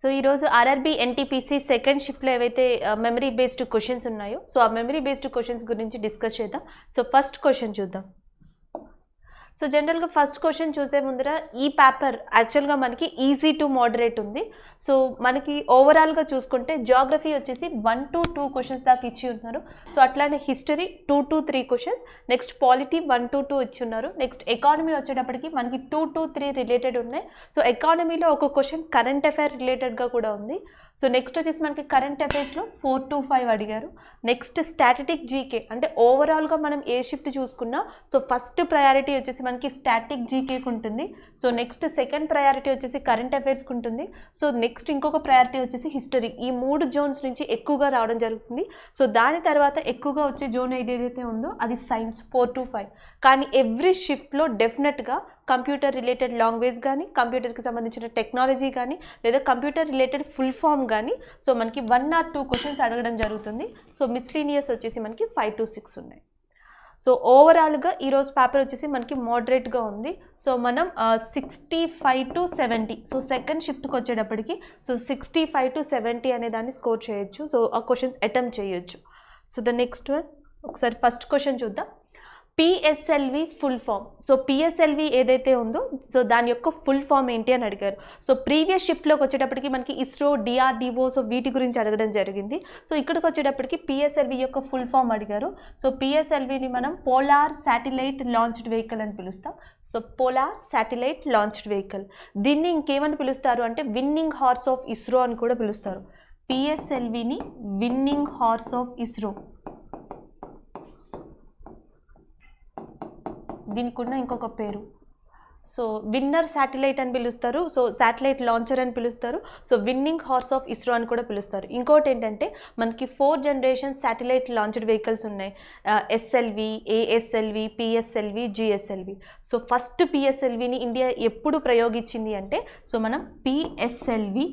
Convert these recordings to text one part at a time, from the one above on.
So ఈరోజు RRB NTPC second షిఫ్ట్లో ఏవైతే మెమరీ బేస్డ్ క్వశ్చన్స్ ఉన్నాయో సో ఆ మెమరీ బేస్డ్ క్వశ్చన్స్ గురించి డిస్కస్ చేద్దాం. సో ఫస్ట్ క్వశ్చన్ చూద్దాం. సో జనరల్గా ఫస్ట్ క్వశ్చన్ చూసే ముందర ఈ పేపర్ యాక్చువల్గా మనకి ఈజీ టు మోడరేట్ ఉంది. సో మనకి ఓవరాల్గా చూసుకుంటే జాగ్రఫీ వచ్చేసి 1 to 2 క్వశ్చన్స్ దాకా ఇచ్చి ఉన్నారు. సో అట్లానే history 2 to 3 questions, next polity 1 to 2 ఇచ్చి ఉన్నారు. నెక్స్ట్ ఎకానమీ వచ్చేటప్పటికి మనకి 2 to 3 రిలేటెడ్ ఉన్నాయి. సో ఎకానమీలో ఒక క్వశ్చన్ కరెంట్ అఫైర్ రిలేటెడ్గా కూడా ఉంది. సో నెక్స్ట్ వచ్చేసి మనకి కరెంట్ అఫైర్స్లో 4 to 5 అడిగారు. నెక్స్ట్ స్టాటిక్ జీకే అంటే ఓవరాల్గా మనం ఏ షిఫ్ట్ చూసుకున్నా సో ఫస్ట్ ప్రయారిటీ వచ్చేసి మనకి స్టాటిక్ జీకేకి ఉంటుంది. సో నెక్స్ట్ సెకండ్ ప్రయారిటీ వచ్చేసి కరెంట్ అఫైర్స్కి ఉంటుంది. సో నెక్స్ట్ ఇంకొక ప్రయారిటీ వచ్చేసి హిస్టరీ. ఈ 3 జోన్స్ నుంచి ఎక్కువగా రావడం జరుగుతుంది. సో దాని తర్వాత ఎక్కువగా వచ్చే జోన్ ఏదైతే ఉందో అది సైన్స్ 4 to 5. కానీ ఎవ్రీ షిఫ్ట్లో డెఫినెట్గా కంప్యూటర్ రిలేటెడ్ లాంగ్వేజ్ కానీ, కంప్యూటర్కి సంబంధించిన టెక్నాలజీ కానీ, లేదా కంప్యూటర్ రిలేటెడ్ ఫుల్ ఫామ్ కానీ సో మనకి 1 or 2 క్వశ్చన్స్ అడగడం జరుగుతుంది. సో మిస్లీనియస్ వచ్చేసి మనకి 5 to 6 ఉన్నాయి. సో ఓవరాల్గా ఈరోజు పేపర్ వచ్చేసి మనకి మోడరేట్గా ఉంది. సో మనం 65 to 70 సో సెకండ్ షిఫ్ట్కి వచ్చేటప్పటికి సో 65 to 70 అనే దాన్ని స్కోర్ చేయొచ్చు. సో ఆ క్వశ్చన్స్ అటెంప్ట్ చేయొచ్చు. సో ద నెక్స్ట్ వన్ ఒకసారి ఫస్ట్ క్వశ్చన్ చూద్దాం. PSLV full form. So PSLV ఏదైతే ఉందో సో దాని యొక్క ఫుల్ ఫామ్ ఏంటి అని అడిగారు. సో ప్రీవియస్ షిఫ్ట్లోకి వచ్చేటప్పటికి మనకి ఇస్రో, డిఆర్డిఓ సో వీటి గురించి అడగడం జరిగింది. సో ఇక్కడికి వచ్చేటప్పటికి పిఎస్ఎల్వి యొక్క ఫుల్ ఫామ్ అడిగారు. సో పిఎస్ఎల్విని మనం పోలార్ శాటిలైట్ లాంచ్డ్ వెహికల్ అని పిలుస్తాం. So polar satellite launched vehicle. దీన్ని ఇంకేమని పిలుస్తారు అంటే విన్నింగ్ హార్స్ ఆఫ్ ఇస్రో అని కూడా పిలుస్తారు. పిఎస్ఎల్విని విన్నింగ్ హార్స్ ఆఫ్ ఇస్రో, దీనికి ఉన్న ఇంకొక పేరు. సో విన్నర్ శాటిలైట్ అని పిలుస్తారు. సో శాటిలైట్ లాంచర్ అని పిలుస్తారు. So winning horse of ISRO అని కూడా పిలుస్తారు. ఇంకోటి ఏంటంటే మనకి 4 జనరేషన్ శాటిలైట్ లాంచ్డ్ వెహికల్స్ ఉన్నాయి. SLV, ASLV, PSLV, GSLV. So first పిఎస్ఎల్విని ఇండియా ఎప్పుడు ప్రయోగించింది అంటే సో మనం PSLV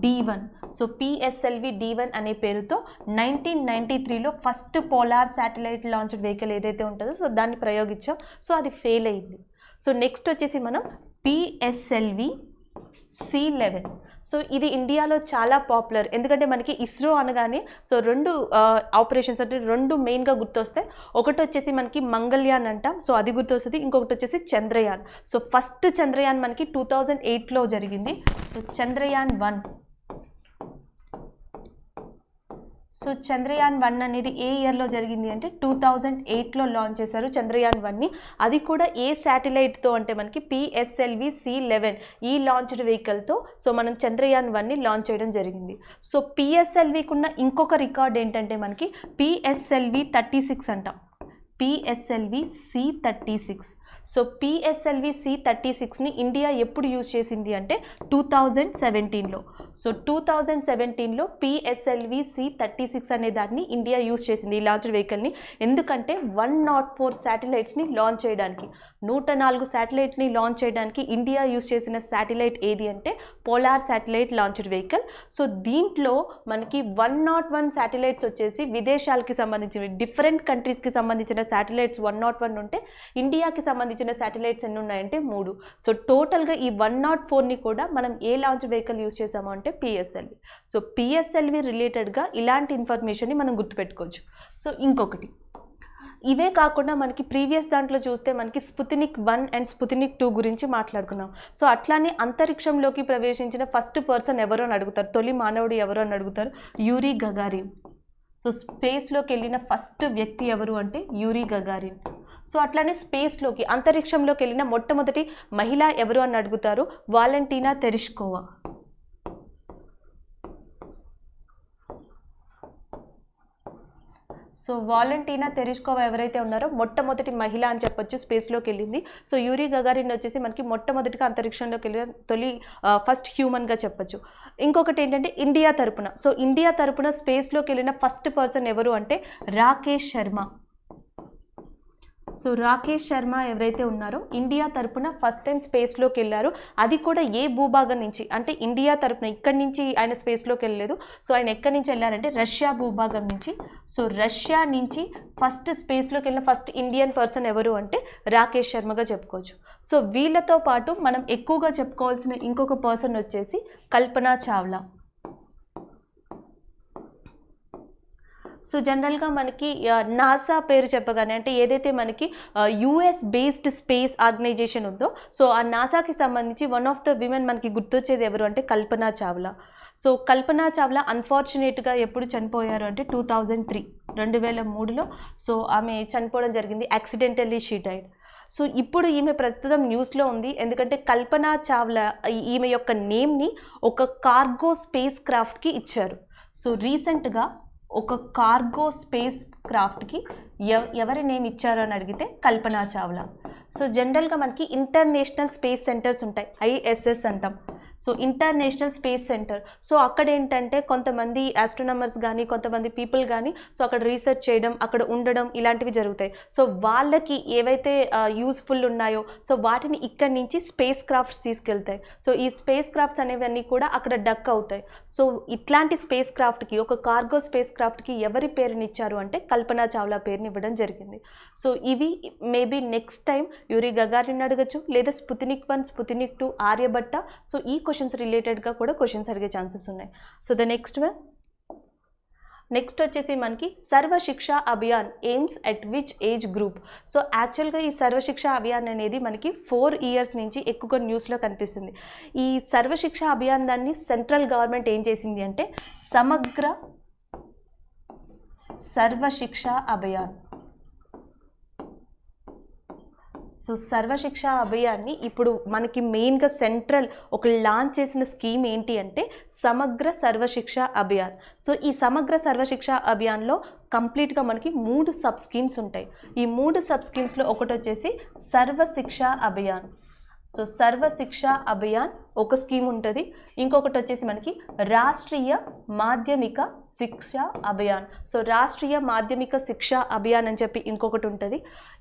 D1. So PSLV D1 అనే పేరుతో 1993లో first polar satellite launched vehicle ఏదైతే ఉంటుందో సో దాన్ని ప్రయోగించాం. సో అది ఫెయిల్ అయింది. సో నెక్స్ట్ వచ్చేసి మనం పిఎస్ఎల్వి C11. సో ఇది ఇండియాలో చాలా పాపులర్. ఎందుకంటే మనకి ఇస్రో అనగానే సో 2 ఆపరేషన్స్ అంటే 2 మెయిన్గా గుర్తొస్తాయి. ఒకటి వచ్చేసి మనకి మంగళయాన్ అంటాం. సో అది గుర్తొస్తుంది. ఇంకొకటి వచ్చేసి చంద్రయాన్. సో ఫస్ట్ చంద్రయాన్ మనకి 2008లో జరిగింది. సో చంద్రయాన్ 1. సో చంద్రయాన్ 1 అనేది ఏ ఇయర్లో జరిగింది అంటే 2008లో లాంచ్ చేశారు చంద్రయాన్ 1ని. అది కూడా ఏ శాటిలైట్తో అంటే మనకి పిఎస్ఎల్వి C11 ఈ లాంచ్డ్ వెహికల్తో సో మనం చంద్రయాన్ 1ని లాంచ్ చేయడం జరిగింది. సో పిఎస్ఎల్వికి ఉన్న ఇంకొక రికార్డ్ ఏంటంటే మనకి పిఎస్ఎల్వి 36 అంటాం. PSLV C36. సో పిఎస్ఎల్వి C36ని ఇండియా ఎప్పుడు యూజ్ చేసింది అంటే 2017లో. సో 2017లో పిఎస్ఎల్వి C36 అనే దాన్ని ఇండియా యూజ్ చేసింది ఈ లాంచ్డ్ వెహికల్ని. ఎందుకంటే 104 శాటిలైట్స్ని లాంచ్ చేయడానికి, 104 శాటిలైట్ని లాంచ్ చేయడానికి ఇండియా యూజ్ చేసిన శాటిలైట్ ఏది అంటే polar satellite launched vehicle. So దీంట్లో మనకి 101 శాటిలైట్స్ వచ్చేసి విదేశాలకి సంబంధించినవి, డిఫరెంట్ కంట్రీస్కి సంబంధించిన శాటిలైట్స్ 101 ఉంటే ఇండియాకి సంబంధించిన శాటిలైట్స్ ఎన్ని ఉన్నాయంటే 3. సో టోటల్గా ఈ 104ని కూడా మనం ఏ లాంచ్ వెహికల్ యూజ్ చేసాము అంటే పిఎస్ఎల్వి. సో పిఎస్ఎల్వి రిలేటెడ్గా ఇలాంటి ఇన్ఫర్మేషన్ని మనం గుర్తుపెట్టుకోవచ్చు. సో ఇంకొకటి ఇవే కాకుండా మనకి ప్రీవియస్ దాంట్లో చూస్తే మనకి స్పుత్నిక్ 1 అండ్ స్పుత్నిక్ 2 గురించి మాట్లాడుకున్నాం. సో అట్లానే అంతరిక్షంలోకి ప్రవేశించిన ఫస్ట్ పర్సన్ ఎవరు అని అడుగుతారు, తొలి మానవుడు ఎవరు అని అడుగుతారు, యూరీ గగారిన్. సో స్పేస్లోకి వెళ్ళిన ఫస్ట్ వ్యక్తి ఎవరు అంటే యూరీ గగారిన్. సో అట్లానే స్పేస్లోకి అంతరిక్షంలోకి వెళ్ళిన మొట్టమొదటి మహిళ ఎవరు అని అడుగుతారు, వాలంటీనా తెరిష్కోవా. సో వాలంటీనా తెరిష్కోవా ఎవరైతే ఉన్నారో మొట్టమొదటి మహిళ అని చెప్పొచ్చు, స్పేస్లోకి వెళ్ళింది. సో యూరీ గగారిన్ వచ్చేసి మనకి మొట్టమొదటిగా అంతరిక్షంలోకి వెళ్ళిన తొలి ఫస్ట్ హ్యూమన్గా చెప్పొచ్చు. ఇంకొకటి ఏంటంటే ఇండియా తరపున, సో ఇండియా తరపున స్పేస్లోకి వెళ్ళిన ఫస్ట్ పర్సన్ ఎవరు అంటే రాకేష్ శర్మ. సో రాకేష్ శర్మ ఎవరైతే ఉన్నారో ఇండియా తరపున ఫస్ట్ టైం స్పేస్లోకి వెళ్ళారు. అది కూడా ఏ భూభాగం నుంచి అంటే ఇండియా తరపున ఇక్కడి నుంచి ఆయన స్పేస్లోకి వెళ్ళలేదు. సో ఆయన ఎక్కడి నుంచి వెళ్ళారంటే రష్యా భూభాగం నుంచి. సో రష్యా నుంచి ఫస్ట్ స్పేస్లోకి వెళ్ళిన ఫస్ట్ ఇండియన్ పర్సన్ ఎవరు అంటే రాకేష్ శర్మగా చెప్పుకోవచ్చు. సో వీళ్ళతో పాటు మనం ఎక్కువగా చెప్పుకోవాల్సిన ఇంకొక పర్సన్ వచ్చేసి కల్పనా చావ్లా. సో జనరల్గా మనకి నాసా పేరు చెప్పగానే అంటే ఏదైతే మనకి యుఎస్ బేస్డ్ స్పేస్ ఆర్గనైజేషన్ ఉందో సో ఆ నాసాకి సంబంధించి వన్ ఆఫ్ ద విమెన్ మనకి గుర్తొచ్చేది ఎవరు అంటే కల్పనా చావ్లా. సో కల్పనా చావ్లా అన్ఫార్చునేట్గా ఎప్పుడు చనిపోయారు అంటే 2003లో సో ఆమె చనిపోవడం జరిగింది. Accidentally she died. సో ఇప్పుడు ఈమె ప్రస్తుతం న్యూస్లో ఉంది. ఎందుకంటే కల్పనా చావ్లా ఈమె యొక్క నేమ్ని ఒక కార్గో స్పేస్ క్రాఫ్ట్కి ఇచ్చారు. సో రీసెంట్గా ఒక కార్గో స్పేస్ క్రాఫ్ట్కి ఎవరి నేమ్ ఇచ్చారు అని అడిగితే కల్పనా చావ్లా. సో జనరల్గా మనకి ఇంటర్నేషనల్ స్పేస్ సెంటర్స్ ఉంటాయి, ఐఎస్ఎస్ అంటాం. So international space centre. So అక్కడ ఏంటంటే కొంతమంది ఆస్ట్రోనమర్స్ కానీ కొంతమంది పీపుల్ కానీ సో అక్కడ రీసెర్చ్ చేయడం అక్కడ ఉండడం ఇలాంటివి జరుగుతాయి. సో వాళ్ళకి ఏవైతే యూస్ఫుల్ ఉన్నాయో సో వాటిని ఇక్కడి నుంచి స్పేస్ క్రాఫ్ట్స్ తీసుకెళ్తాయి. సో ఈ స్పేస్ క్రాఫ్ట్స్ అనేవన్నీ కూడా అక్కడ డక్ అవుతాయి. సో ఇట్లాంటి స్పేస్ క్రాఫ్ట్కి ఒక కార్గో స్పేస్ క్రాఫ్ట్కి ఎవరి పేరుని ఇచ్చారు అంటే కల్పనా చావ్లా పేరుని ఇవ్వడం జరిగింది. సో ఇవి maybe next time Yuri Gagarin అడగచ్చు, లేదా స్పుత్నిక్ 1 స్పుత్నిక్ 2 ఆర్యభట్ట. సో ఈ క్వశ్చన్స్ రిలేటెడ్గా కూడా క్వశ్చన్స్ అడిగే ఛాన్సెస్ ఉన్నాయి. సో ద నెక్స్ట్ వచ్చేసి మనకి Sarva Shiksha Abhiyan AIIMS at which age group. So యాక్చువల్గా ఈ సర్వశిక్ష అభియాన్ అనేది మనకి 4 ఇయర్స్ నుంచి ఎక్కువగా న్యూస్లో కనిపిస్తుంది. ఈ సర్వశిక్ష అభియాన్ దాన్ని సెంట్రల్ గవర్నమెంట్ ఏం చేసింది అంటే సమగ్ర సర్వశిక్ష అభియాన్. సో సర్వశిక్ష అభియాన్ని ఇప్పుడు మనకి మెయిన్గా సెంట్రల్ ఒక లాంచ్ చేసిన స్కీమ్ ఏంటి అంటే సమగ్ర సర్వశిక్ష అభియాన్. సో ఈ సమగ్ర సర్వశిక్ష అభియాన్లో కంప్లీట్గా మనకి 3 సబ్ స్కీమ్స్ ఉంటాయి. ఈ 3 సబ్ స్కీమ్స్లో ఒకటి వచ్చేసి సర్వశిక్ష అభియాన్. సో సర్వశిక్ష అభియాన్ ఒక స్కీమ్ ఉంటుంది. ఇంకొకటి వచ్చేసి మనకి రాష్ట్రీయ మాధ్యమిక శిక్ష అభియాన్. సో రాష్ట్రీయ మాధ్యమిక శిక్ష అభియాన్ అని చెప్పి ఇంకొకటి ఉంటుంది.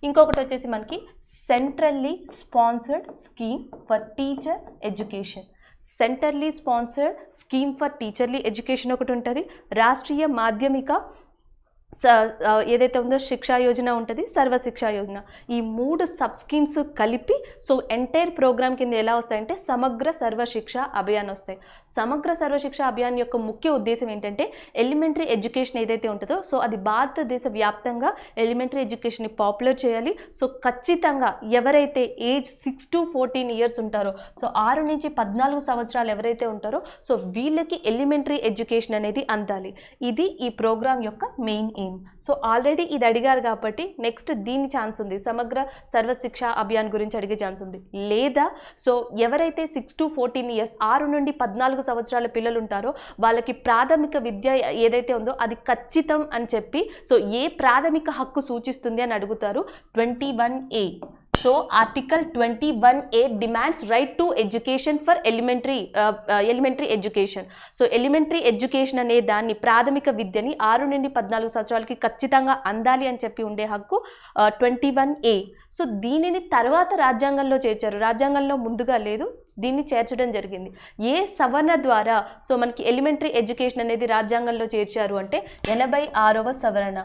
ఇంకొకటి వచ్చేసి మనకి centrally sponsored scheme for teacher education. Centrally sponsored scheme for teacher education ఒకటి ఉంటుంది. రాష్ట్రీయ మాధ్యమిక ఏదైతే ఉందో శిక్షా యోజన ఉంటుంది, సర్వశిక్షా యోజన. ఈ 3 సబ్ స్కీమ్స్ కలిపి సో ఎంటైర్ ప్రోగ్రామ్ కింద ఎలా వస్తాయంటే సమగ్ర సర్వశిక్ష అభియాన్ వస్తాయి. సమగ్ర సర్వశిక్ష అభియాన్ యొక్క ముఖ్య ఉద్దేశం ఏంటంటే ఎలిమెంటరీ ఎడ్యుకేషన్ ఏదైతే ఉంటుందో సో అది భారతదేశ వ్యాప్తంగా ఎలిమెంటరీ ఎడ్యుకేషన్ని పాపులర్ చేయాలి. సో ఖచ్చితంగా ఎవరైతే ఏజ్ 6 to 14 ఇయర్స్ ఉంటారో సో 6 నుంచి 14 సంవత్సరాలు ఎవరైతే ఉంటారో సో వీళ్ళకి ఎలిమెంటరీ ఎడ్యుకేషన్ అనేది అందాలి. ఇది ఈ ప్రోగ్రామ్ యొక్క మెయిన్ ఎయిమ్. సో ఆల్రెడీ ఇది అడిగారు కాబట్టి నెక్స్ట్ దీని ఛాన్స్ ఉంది, సమగ్ర సర్వశిక్ష అభియాన్ గురించి అడిగే ఛాన్స్ ఉంది. లేదా సో ఎవరైతే 6 to 14 ఇయర్స్ 6 నుండి 14 సంవత్సరాల పిల్లలు ఉంటారో వాళ్ళకి ప్రాథమిక విద్య ఏదైతే ఉందో అది ఖచ్చితం అని చెప్పి సో ఏ ప్రాథమిక హక్కు సూచిస్తుంది అని అడుగుతారు 21A. So article 21A demands right to education for elementary education. So elementary education అనే దాన్ని ప్రాథమిక విద్యని 6 నుండి 14 సంవత్సరాలకి ఖచ్చితంగా అందాలి అని చెప్పి ఉండే హక్కు 21A. సో దీనిని తర్వాత రాజ్యాంగంలో చేర్చారు, రాజ్యాంగంలో ముందుగా లేదు, దీన్ని చేర్చడం జరిగింది. ఏ సవరణ ద్వారా సో మనకి ఎలిమెంటరీ ఎడ్యుకేషన్ అనేది రాజ్యాంగంలో చేర్చారు అంటే 86వ సవరణ,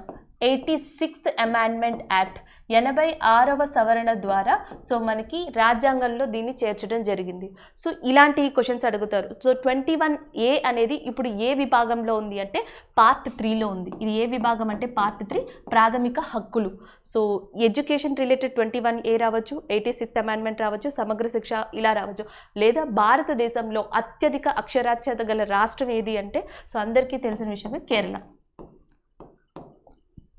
86th అమెండ్మెంట్ యాక్ట్, 86వ సవరణ ద్వారా సో మనకి రాజ్యాంగంలో దీన్ని చేర్చడం జరిగింది. సో ఇలాంటి క్వశ్చన్స్ అడుగుతారు. సో 21A అనేది ఇప్పుడు ఏ విభాగంలో ఉంది అంటే పార్ట్ 3లో ఉంది. ఇది ఏ విభాగం అంటే పార్ట్ 3 ప్రాథమిక హక్కులు. సో ఎడ్యుకేషన్ రిలేటెడ్ 21A రావచ్చు, 86th అమెండ్మెంట్ రావచ్చు, సమగ్ర శిక్ష ఇలా రావచ్చు. లేదా భారతదేశంలో అత్యధిక అక్షరాస్యత గల రాష్ట్రం ఏది అంటే సో అందరికీ తెలిసిన విషయమే కేరళ.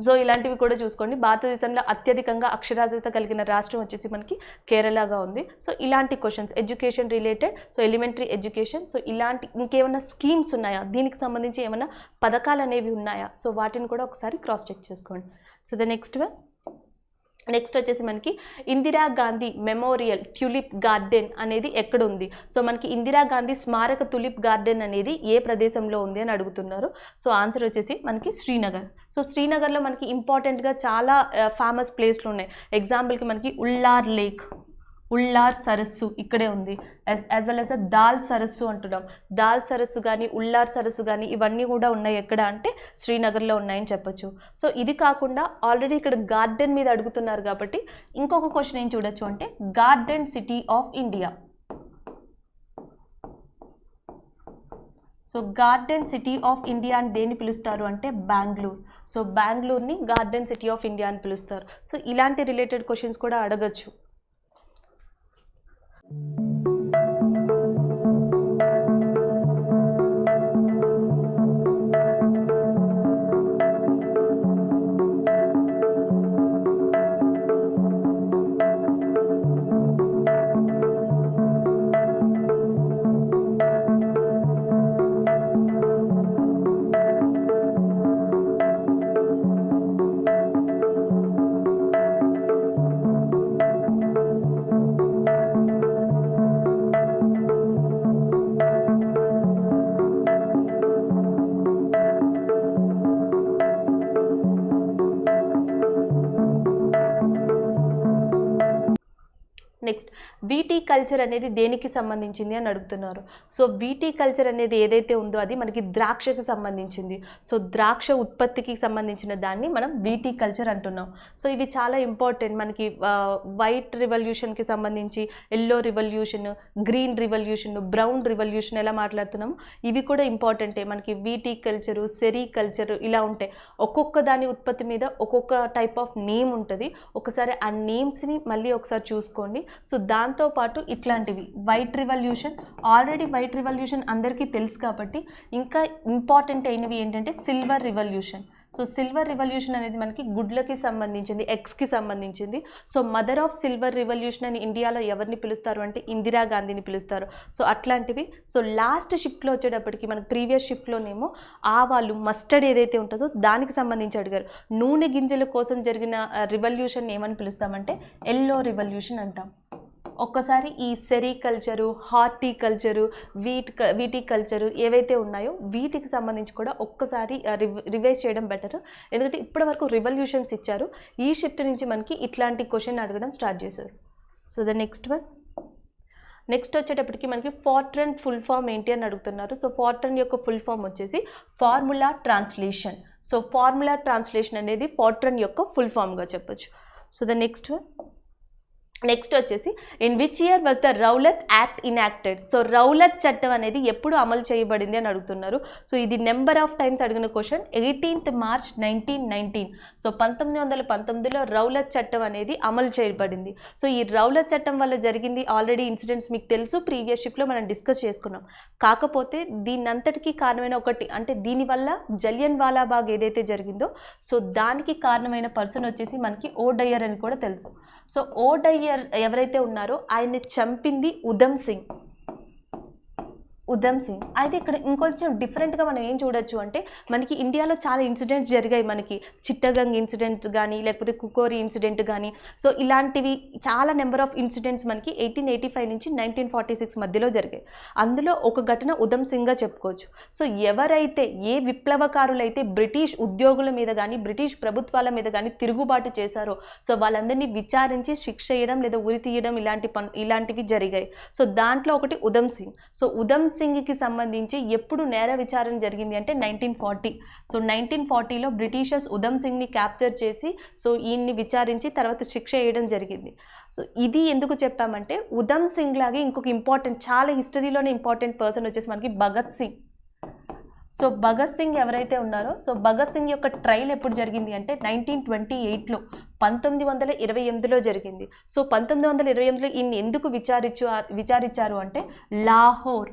సో ఇలాంటివి కూడా చూసుకోండి. భారతదేశంలో అత్యధికంగా అక్షరాస్యత కలిగిన రాష్ట్రం వచ్చేసి మనకి కేరళగా ఉంది. సో ఇలాంటి questions education related, so elementary education, so ఇలాంటి ఇంకేమైనా స్కీమ్స్ ఉన్నాయా, దీనికి సంబంధించి ఏమైనా పథకాలు అనేవి ఉన్నాయా, సో వాటిని కూడా ఒకసారి క్రాస్ చెక్ చేసుకోండి. So the next one next వచ్చేసి మనకి ఇందిరాగాంధీ మెమోరియల్ ట్యూలిప్ గార్డెన్ అనేది ఎక్కడ ఉంది? సో మనకి ఇందిరాగాంధీ స్మారక టులిప్ గార్డెన్ అనేది ఏ ప్రదేశంలో ఉంది అని అడుగుతున్నారు. సో ఆన్సర్ వచ్చేసి మనకి శ్రీనగర్. సో శ్రీనగర్లో మనకి ఇంపార్టెంట్గా చాలా ఫేమస్ ప్లేస్లు ఉన్నాయి. ఎగ్జాంపుల్కి మనకి ఉల్లార్ లేక్, ఉల్లార్ సరస్సు ఇక్కడే ఉంది. యాజ్ వెల్ యాజ్ దాల్ సరస్సు అంటున్నాం. దాల్ సరస్సు కానీ ఉల్లార్ సరస్సు కానీ ఇవన్నీ కూడా ఉన్నాయి ఎక్కడ అంటే శ్రీనగర్లో ఉన్నాయని చెప్పొచ్చు. సో ఇది కాకుండా ఆల్రెడీ ఇక్కడ గార్డెన్ మీద అడుగుతున్నారు కాబట్టి ఇంకొక క్వశ్చన్ ఏం చూడొచ్చు అంటే garden city of India. So garden city of India అని దేన్ని పిలుస్తారు అంటే బెంగళూరు. సో బెంగళూరుని గార్డెన్ సిటీ ఆఫ్ ఇండియా అని పిలుస్తారు. సో ఇలాంటి రిలేటెడ్ క్వశ్చన్స్ కూడా అడగచ్చు. నెక్స్ట్ వీటీ కల్చర్ అనేది దేనికి సంబంధించింది అని అడుగుతున్నారు. సో వీటీ కల్చర్ అనేది ఏదైతే ఉందో అది మనకి ద్రాక్షకు సంబంధించింది. సో ద్రాక్ష ఉత్పత్తికి సంబంధించిన దాన్ని మనం వీటీ కల్చర్ అంటున్నాం. సో ఇవి చాలా ఇంపార్టెంట్. మనకి వైట్ రివల్యూషన్కి సంబంధించి yellow revolution, green revolution, brown revolution ఎలా మాట్లాడుతున్నాము ఇవి కూడా ఇంపార్టెంటే. మనకి వీటీ కల్చరు, సెరీ కల్చరు ఇలా ఉంటాయి. ఒక్కొక్క దాని ఉత్పత్తి మీద ఒక్కొక్క టైప్ ఆఫ్ నేమ్ ఉంటుంది. ఒకసారి ఆ నేమ్స్ని మళ్ళీ ఒకసారి చూసుకోండి. సో దాంతోపాటు ఇట్లాంటివి white revolution, already white revolution అందరికీ తెలుసు కాబట్టి ఇంకా ఇంపార్టెంట్ అయినవి ఏంటంటే silver revolution. So silver revolution అనేది మనకి గుడ్లకి సంబంధించింది, ఎగ్స్కి సంబంధించింది. So mother of silver revolution అని ఇండియాలో ఎవరిని పిలుస్తారు అంటే ఇందిరాగాంధీని పిలుస్తారు. సో అట్లాంటివి. సో లాస్ట్ షిఫ్ట్లో వచ్చేటప్పటికి మనకి ప్రీవియస్ షిఫ్ట్లోనేమో ఆవాలు, మస్టర్డ్ ఏదైతే ఉంటుందో దానికి సంబంధించి అడిగారు. నూనె గింజల కోసం జరిగిన రివల్యూషన్ ఏమని పిలుస్తామంటే ఎల్లో రివల్యూషన్ అంటాం. ఒక్కసారి ఈ సెరికల్చరు, హార్టికల్చరు, వీటికల్చరు ఏవైతే ఉన్నాయో వీటికి సంబంధించి కూడా ఒక్కసారి రివైజ్ చేయడం బెటర్. ఎందుకంటే ఇప్పటివరకు రివల్యూషన్స్ ఇచ్చారు. ఈ షిఫ్ట్ నుంచి మనకి ఇట్లాంటి క్వశ్చన్ అడగడం స్టార్ట్ చేశారు. So the next one. Next వచ్చేటప్పటికి మనకి ఫార్ట్రన్ ఫుల్ ఫామ్ ఏంటి అని అడుగుతున్నారు. సో ఫార్ట్రన్ యొక్క ఫుల్ ఫామ్ వచ్చేసి formula translation. So formula translation అనేది ఫార్ట్రన్ యొక్క ఫుల్ ఫామ్గా చెప్పొచ్చు. So the next one. Next వచ్చేసి in which year was the Rowlatt act enacted. So Rowlatt చట్టం అనేది ఎప్పుడు అమలు చేయబడింది అని అడుగుతున్నారు. సో ఇది నెంబర్ ఆఫ్ టైమ్స్ అడిగిన క్వశ్చన్. 18th March 1919. సో 1919లో రౌలత్ చట్టం అనేది అమలు చేయబడింది. సో ఈ రౌలత్ చట్టం వల్ల జరిగింది ఆల్రెడీ ఇన్సిడెంట్స్ మీకు తెలుసు, ప్రీవియస్ షిఫ్ట్లో మనం డిస్కస్ చేసుకున్నాం. కాకపోతే దీనంతటికీ కారణమైన ఒకటి అంటే దీనివల్ల జలియన్ వాలాబాగ్ ఏదైతే జరిగిందో సో దానికి కారణమైన పర్సన్ వచ్చేసి మనకి ఓడయ్యర్ అని కూడా తెలుసు. సో ఓడయ్యర్ ఎవరైతే ఉన్నారో ఆయన్ని చంపింది ఉధమ్ సింగ్. అయితే ఇక్కడ ఇంకొంచెం డిఫరెంట్గా మనం ఏం చూడొచ్చు అంటే మనకి ఇండియాలో చాలా ఇన్సిడెంట్స్ జరిగాయి. మనకి చిట్టగంగ్ ఇన్సిడెంట్ కానీ లేకపోతే కుకోరి ఇన్సిడెంట్ కానీ సో ఇలాంటివి చాలా నెంబర్ ఆఫ్ ఇన్సిడెంట్స్ మనకి 1885 నుంచి 1946 మధ్యలో జరిగాయి. అందులో ఒక ఘటన ఉధమ్ సింగ్గా చెప్పుకోవచ్చు. సో ఎవరైతే ఏ విప్లవకారులైతే బ్రిటిష్ ఉద్యోగుల మీద కానీ బ్రిటిష్ ప్రభుత్వాల మీద కానీ తిరుగుబాటు చేశారో సో వాళ్ళందరినీ విచారించి శిక్ష వేయడం లేదా ఉరి తీయడం ఇలాంటివి జరిగాయి. సో దాంట్లో ఒకటి ఉధమ్ సింగ్. సో ఉధమ్ సింగ్కి సంబంధించి ఎప్పుడు నేర విచారణ జరిగింది అంటే 1940. సో 1940లో బ్రిటిషర్స్ ఉధమ్ సింగ్ని క్యాప్చర్ చేసి సో ఈయన్ని విచారించి తర్వాత శిక్ష వేయడం జరిగింది. సో ఇది ఎందుకు చెప్పామంటే ఉధమ్ సింగ్ లాగే ఇంకొక ఇంపార్టెంట్, చాలా హిస్టరీలోనే ఇంపార్టెంట్ పర్సన్ వచ్చేసి మనకి భగత్ సింగ్. సో భగత్ సింగ్ ఎవరైతే ఉన్నారో సో భగత్ సింగ్ యొక్క ట్రయల్ ఎప్పుడు జరిగింది అంటే 1928లో 1928లో జరిగింది. సో 1928లో ఈయన్ని ఎందుకు విచారించారు అంటే లాహోర్.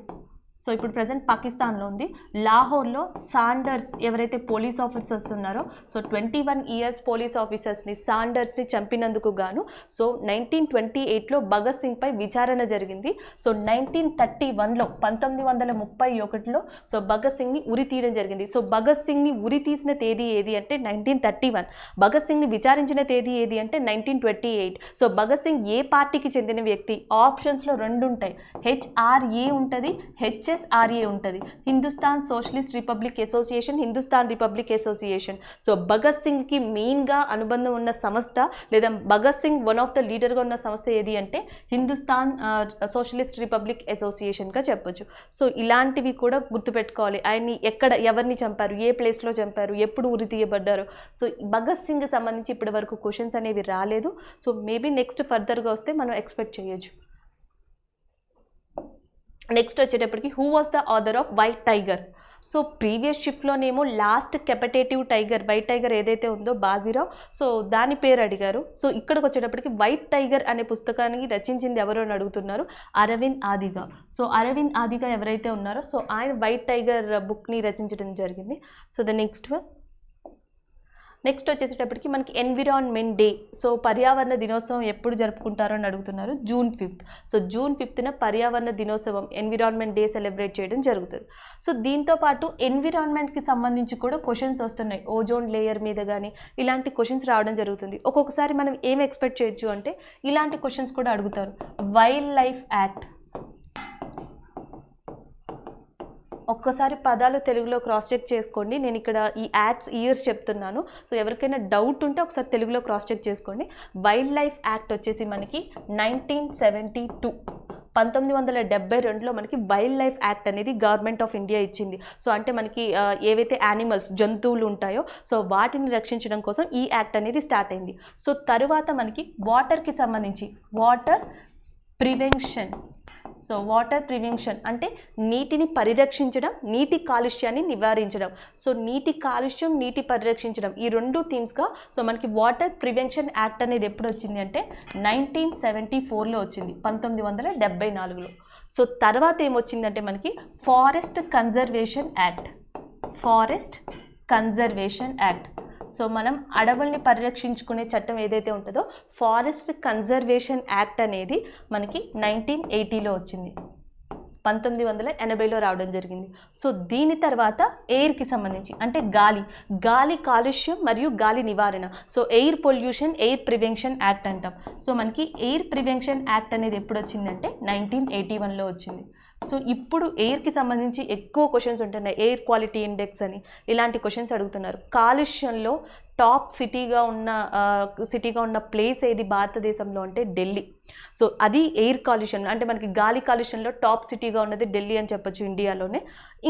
సో ఇప్పుడు ప్రజెంట్ పాకిస్తాన్లో ఉంది. లాహోర్లో సాండర్స్ ఎవరైతే పోలీస్ ఆఫీసర్స్ ఉన్నారో సో 21 ఇయర్స్ పోలీస్ ఆఫీసర్స్ని సాండర్స్ని చంపినందుకు గాను సో 1928లో భగత్ సింగ్పై విచారణ జరిగింది. సో 1931లో 1931లో సో భగత్ సింగ్ని ఉరి తీయడం జరిగింది. సో భగత్ సింగ్ని ఉరి తీసిన తేదీ ఏది అంటే 1931. భగత్ సింగ్ని విచారించిన తేదీ ఏది అంటే 1928. సో భగత్ సింగ్ ఏ పార్టీకి చెందిన వ్యక్తి? ఆప్షన్స్లో 2 ఉంటాయి, HRA ఉంటుంది, HSRA ఉంటుంది. Hindustan socialist republic association, Hindustan republic association. So Bhagat సింగ్కి మెయిన్గా అనుబంధం ఉన్న సంస్థ లేదా Bhagat Singh one of the లీడర్గా ఉన్న సంస్థ ఏది అంటే హిందుస్థాన్ సోషలిస్ట్ రిపబ్లిక్ అసోసియేషన్గా చెప్పొచ్చు. సో ఇలాంటివి కూడా గుర్తుపెట్టుకోవాలి. ఆయన్ని ఎవరిని చంపారు, ఏ ప్లేస్లో చంపారు, ఎప్పుడు ఉరి తీయబడ్డారు. సో భగత్ సింగ్ సంబంధించి ఇప్పటి వరకు క్వశ్చన్స్ అనేవి రాలేదు. సో మేబీ నెక్స్ట్ ఫర్దర్గా వస్తే మనం ఎక్స్పెక్ట్ చేయొచ్చు. నెక్స్ట్ వచ్చేటప్పటికి who was the author of white tiger? So previous షిఫ్ట్లోనేమో లాస్ట్ కెపటేటివ్ టైగర్ వైట్ టైగర్ ఏదైతే ఉందో బాజీరావ్, సో దాని పేరు అడిగారు. సో ఇక్కడికి వచ్చేటప్పటికి వైట్ టైగర్ అనే పుస్తకాన్ని రచించింది ఎవరు అని అడుగుతున్నారు, అరవింద్ ఆదిగా. సో అరవింద్ ఆదిగా ఎవరైతే ఉన్నారో సో ఆయన వైట్ టైగర్ బుక్ని రచించడం జరిగింది. సో ద నెక్స్ట్ వచ్చేసేటప్పటికి మనకి ఎన్విరాన్మెంట్ డే. సో పర్యావరణ దినోత్సవం ఎప్పుడు జరుపుకుంటారో అని అడుగుతున్నారు, June 5th. So June 5th పర్యావరణ దినోత్సవం ఎన్విరాన్మెంట్ డే సెలబ్రేట్ చేయడం జరుగుతుంది. సో దీంతో పాటు ఎన్విరాన్మెంట్కి సంబంధించి కూడా క్వశ్చన్స్ వస్తున్నాయి. ఓజోన్ లేయర్ మీద కానీ ఇలాంటి క్వశ్చన్స్ రావడం జరుగుతుంది. ఒక్కొక్కసారి మనం ఏం ఎక్స్పెక్ట్ చేయొచ్చు అంటే ఇలాంటి క్వశ్చన్స్ కూడా అడుగుతారు. వైల్డ్ లైఫ్ యాక్ట్, ఒక్కసారి పదాలు తెలుగులో క్రాస్ చెక్ చేసుకోండి. నేను ఇక్కడ ఈ యాక్ట్స్ ఇయర్స్ చెప్తున్నాను. సో ఎవరికైనా డౌట్ ఉంటే ఒకసారి తెలుగులో క్రాస్ చెక్ చేసుకోండి. వైల్డ్ లైఫ్ యాక్ట్ వచ్చేసి మనకి 1972 1972లో మనకి వైల్డ్ లైఫ్ యాక్ట్ అనేది గవర్నమెంట్ ఆఫ్ ఇండియా ఇచ్చింది. సో అంటే మనకి ఏవైతే యానిమల్స్ జంతువులు ఉంటాయో సో వాటిని రక్షించడం కోసం ఈ యాక్ట్ అనేది స్టార్ట్ అయింది. సో తరువాత మనకి వాటర్కి సంబంధించి water prevention. So water prevention అంటే నీటిని పరిరక్షించడం, నీటి కాలుష్యాన్ని నివారించడం. సో నీటి కాలుష్యం, నీటి పరిరక్షించడం ఈ 2 థీమ్స్గా సో మనకి వాటర్ ప్రివెన్షన్ యాక్ట్ అనేది ఎప్పుడు వచ్చింది అంటే 1974లో వచ్చింది, 1974లో. సో తర్వాత ఏమొచ్చిందంటే మనకి ఫారెస్ట్ కన్జర్వేషన్ యాక్ట్. సో మనం అడవుల్ని పరిరక్షించుకునే చట్టం ఏదైతే ఉంటుందో ఫారెస్ట్ కన్జర్వేషన్ యాక్ట్ అనేది మనకి 1980లో వచ్చింది, 1980లో రావడం జరిగింది. సో దీని తర్వాత ఎయిర్కి సంబంధించి అంటే గాలి కాలుష్యం మరియు గాలి నివారణ. So air pollution, air prevention act అంటాం. సో మనకి ఎయిర్ ప్రివెన్షన్ యాక్ట్ అనేది ఎప్పుడు వచ్చిందంటే 1981లో వచ్చింది. సో ఇప్పుడు ఎయిర్కి సంబంధించి ఎక్కువ క్వశ్చన్స్ ఉంటున్నాయి. ఎయిర్ క్వాలిటీ ఇండెక్స్ అని ఇలాంటి క్వశ్చన్స్ అడుగుతున్నారు. కాలుష్యంలో టాప్ సిటీగా ఉన్న ప్లేస్ ఏది భారతదేశంలో అంటే ఢిల్లీ. సో అది ఎయిర్ కాలుష్యం అంటే మనకి గాలి కాలుష్యంలో టాప్ సిటీగా ఉన్నది ఢిల్లీ అని చెప్పొచ్చు ఇండియాలోనే.